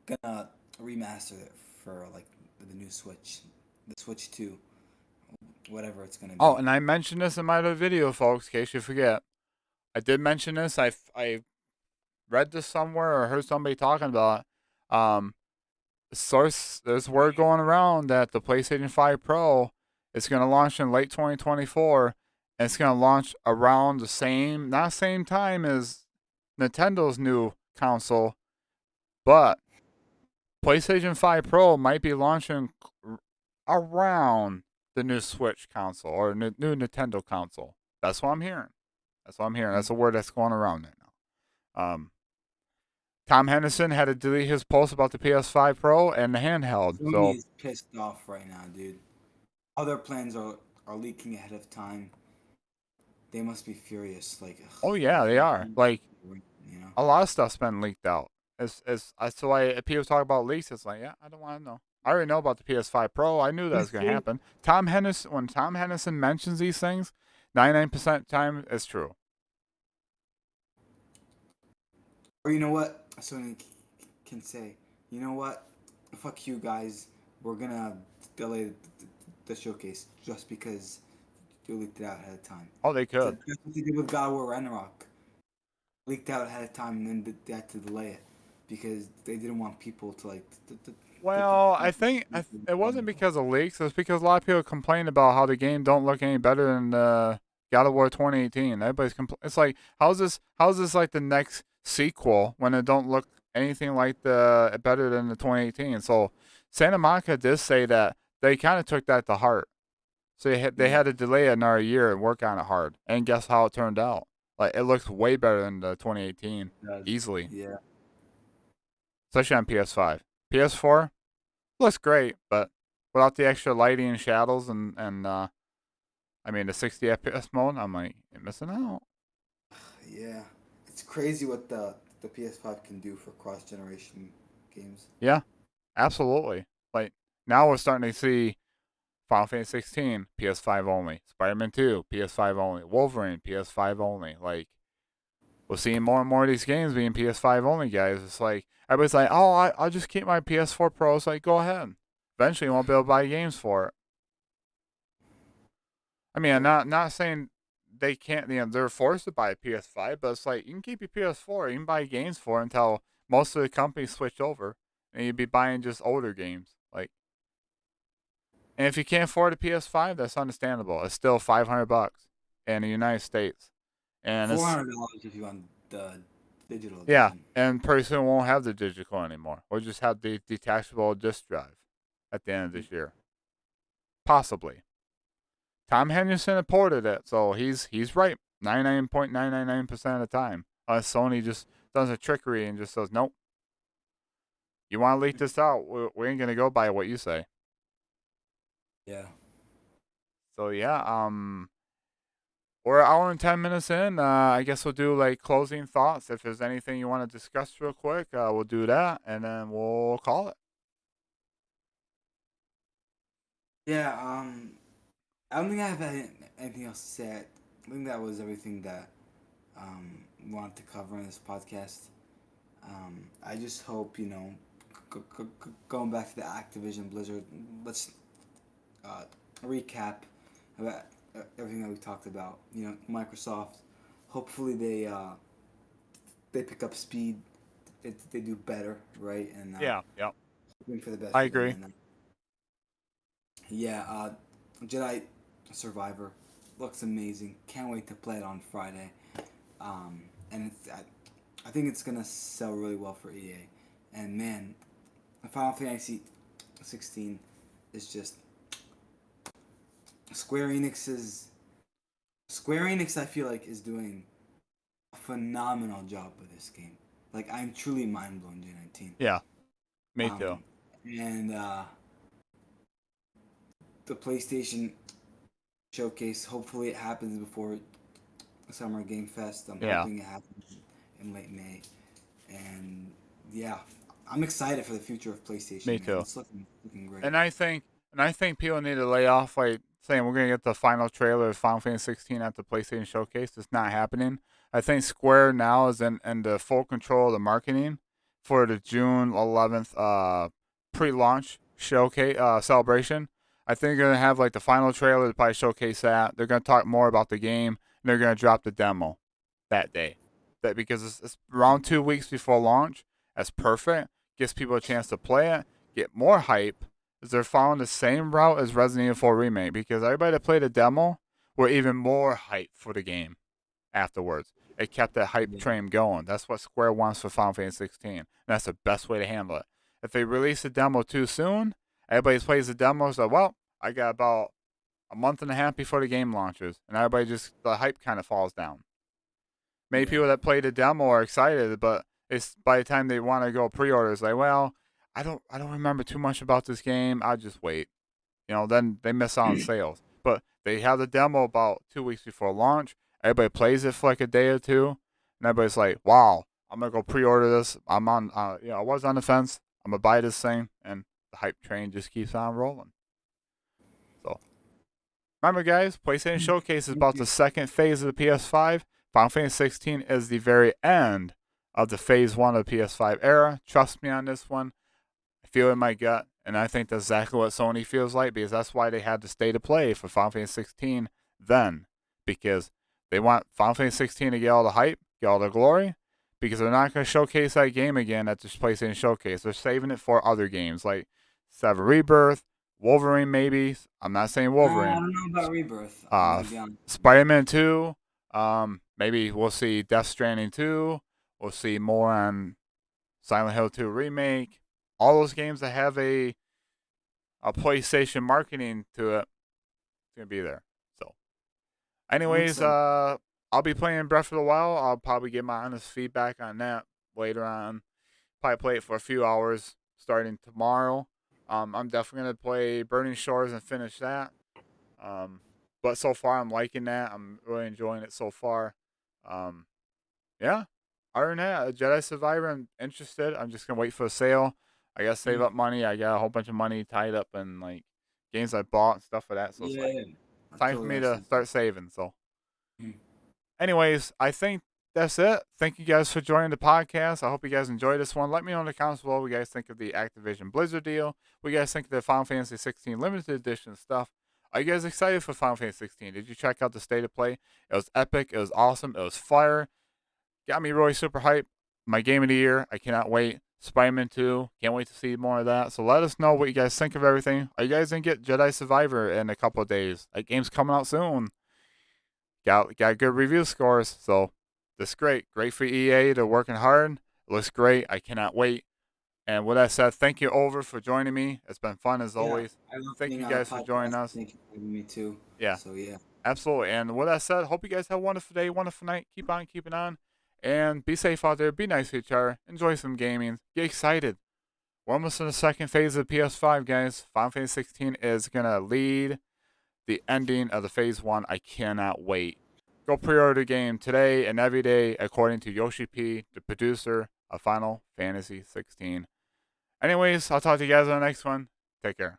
gonna remaster it for like the new Switch, the Switch 2, whatever it's gonna Oh, be. and I mentioned this in my other video, folks. In case you forget, I did mention this. I read this somewhere or heard somebody talking about it. Source there's word going around that the PlayStation 5 Pro is going to launch in late 2024 and it's going to launch around the same not same time as Nintendo's new console, but PlayStation 5 Pro might be launching around the new Switch console or new Nintendo console. That's what I'm hearing. That's what I'm hearing. That's a word that's going around right now. Tom Henderson had to delete his post about the PS5 Pro and the handheld. Sony So, is pissed off right now, dude. Other plans are leaking ahead of time. They must be furious. Like, ugh, oh yeah, they are. Like you know. a lot of stuff's been leaked out. So why people talk about leaks. It's like, yeah, I don't want to know. I already know about the PS5 Pro. I knew that was It's gonna true. happen. When Tom Henderson mentions these things, 99% of the time it's true. Or you know what? Sony can say, you know what? Fuck you guys. We're gonna delay the showcase just because you leaked it out ahead of time. Oh, they could. That's what they did with God of War Ragnarok. Leaked out ahead of time, and then they had to delay it because they didn't want people to like. Well, I think it wasn't because of leaks. It was because a lot of people complained about how the game don't look any better than God of War 2018. Everybody's It's like how's this like the next sequel when it don't look anything like the better than the 2018. So Santa Monica did say that they kind of took that to heart. So they Yeah, had to delay it another year and work on it hard. And guess how it turned out? Like it looks way better than the 2018 it does. easily, Yeah. especially on PS5. PS4 looks great, but without the extra lighting and shadows and I mean the 60 FPS mode, I'm like you're missing out. Yeah. It's crazy what the PS5 can do for cross generation games. Yeah, absolutely. Like now we're starting to see Final Fantasy 16 PS5 only, Spider-Man 2 PS5 only, Wolverine PS5 only. Like we're seeing more and more of these games being PS5 only, guys. It's like Everybody's like, oh, I'll just keep my PS4 Pro. It's like, go ahead. Eventually, you won't be able to buy games for it. I mean, I'm Yep. not saying they can't. They're forced to buy a PS5, but it's like you can keep your PS4. You can buy games for it until most of the companies switch over, and you'd be buying just older games. Like, and if you can't afford a PS5, that's understandable. It's still $500 in the United States, and it's $400 if you want the digital yeah. edition. And pretty soon we won't have the digital anymore. We'll just have the detachable disk drive at the end of this year, possibly. Tom Henderson reported it, so he's right 99.999% of the time. Sony just does a trickery and just says, nope, you want to leak this out, we ain't gonna go by what you say. Yeah. So yeah, we're an hour and 10 minutes in. I guess we'll do like closing thoughts. If there's anything you want to discuss real quick, we'll do that, and then we'll call it. Yeah. I don't think I have anything else to say. I think that was everything that we wanted to cover in this podcast. I just hope going back to the Activision Blizzard. Let's uh, recap about everything that we talked about. Microsoft. Hopefully they pick up speed. They do better, right? And Yeah, yeah, hoping for the best I for them. agree. And yeah, Jedi Survivor looks amazing. Can't wait to play it on Friday. And I think it's gonna sell really well for EA. And man, Final Fantasy 16 is just Square Enix's Square Enix. I feel like is doing a phenomenal job with this game. Like I'm truly mind blown, J19. Yeah, me too. Um, and the PlayStation showcase. Hopefully, it happens before Summer Game Fest. I'm Yeah, hoping it happens in late May. And yeah, I'm excited for the future of PlayStation, me man. too. It's looking great. And I think people need to lay off like saying we're gonna get the final trailer of Final Fantasy 16 at the PlayStation Showcase. It's not happening. I think Square now is in the full control of the marketing for the June 11th pre-launch showcase celebration. I think they're gonna have like the final trailer to probably showcase that. They're gonna talk more about the game. And they're gonna drop the demo that day. That because it's around 2 weeks before launch. That's perfect. Gives people a chance to play it, get more hype, is they're following the same route as Resident Evil 4 Remake because everybody that played a demo were even more hype for the game afterwards. It kept that hype Yeah. train going. That's what Square wants for Final Fantasy 16. And that's the best way to handle it. If they release a demo too soon, everybody plays the demo, so, well, I got about a month and a half before the game launches. And everybody just, the hype kind of falls down. Many Yeah. people that played the demo are excited, but it's by the time they want to go pre-order, it's like, well, I don't remember too much about this game. I'll just wait. Then they miss out on sales. But they have the demo about 2 weeks before launch. Everybody plays it for like a day or two, and everybody's like, "Wow, I'm gonna go pre-order this. I'm on, I was on the fence. I'm gonna buy this thing," and the hype train just keeps on rolling. So remember, guys, PlayStation Showcase is Thank about the you. second phase of the PS5. Final Fantasy 16 is the very end of the phase one of the PS5 era. Trust me on this one. I feel in my gut, and I think that's exactly what Sony feels like because that's why they had the state of play for Final Fantasy 16 then, because they want Final Fantasy 16 to get all the hype, get all the glory, because they're not going to showcase that game again at this PlayStation Showcase. They're saving it for other games like Seven Rebirth, Wolverine maybe. I'm not saying I Wolverine. don't know about Rebirth. I'm Uh, gonna be honest. Spider-Man 2. Maybe we'll see Death Stranding 2. We'll see more on Silent Hill 2 remake. All those games that have a PlayStation marketing to it, it's gonna be there. So, I'm anyways, excited. I'll be playing Breath of the Wild. I'll probably get my honest feedback on that later on. Probably play it for a few hours starting tomorrow. I'm definitely gonna play Burning Shores and finish that. Um, but so far I'm liking that. I'm really enjoying it so far. Um, yeah. Other than that, Jedi Survivor, I'm interested. I'm just gonna wait for a sale. I gotta save Mm. up money. I got a whole bunch of money tied up in like games I bought and stuff like that. So it's Yeah, like I time for totally me to understand. start saving. So, Mm. anyways, I think that's it. Thank you guys for joining the podcast. I hope you guys enjoyed this one. Let me know in the comments below what you guys think of the Activision Blizzard deal. What you guys think of the Final Fantasy 16 limited edition stuff. Are you guys excited for Final Fantasy 16? Did you check out the state of play? It was epic. It was awesome. It was fire. Got me really super hyped. My game of the year. I cannot wait. Spider-Man 2. Can't wait to see more of that. So let us know what you guys think of everything. Are you guys going to get Jedi Survivor in a couple of days? That game's coming out soon. Got good review scores. So this is great. Great for EA. They're working hard. It looks great. I cannot wait. And with that said, thank you, Over, for joining me. It's been fun as Yeah, always. I love Thank being you on the guys for joining podcast. us. Thank you for having me too. Yeah, So yeah, absolutely. And with that said, hope you guys have a wonderful day, wonderful night. Keep on keeping on. And be safe out there. Be nice to each other. Enjoy some gaming. Get excited. We're almost in the second phase of the PS5, guys. Final Fantasy 16 is going to lead the ending of the Phase 1. I cannot wait. Go pre-order the game today and every day, according to Yoshi P, the producer of Final Fantasy 16. Anyways, I'll talk to you guys on the next one. Take care.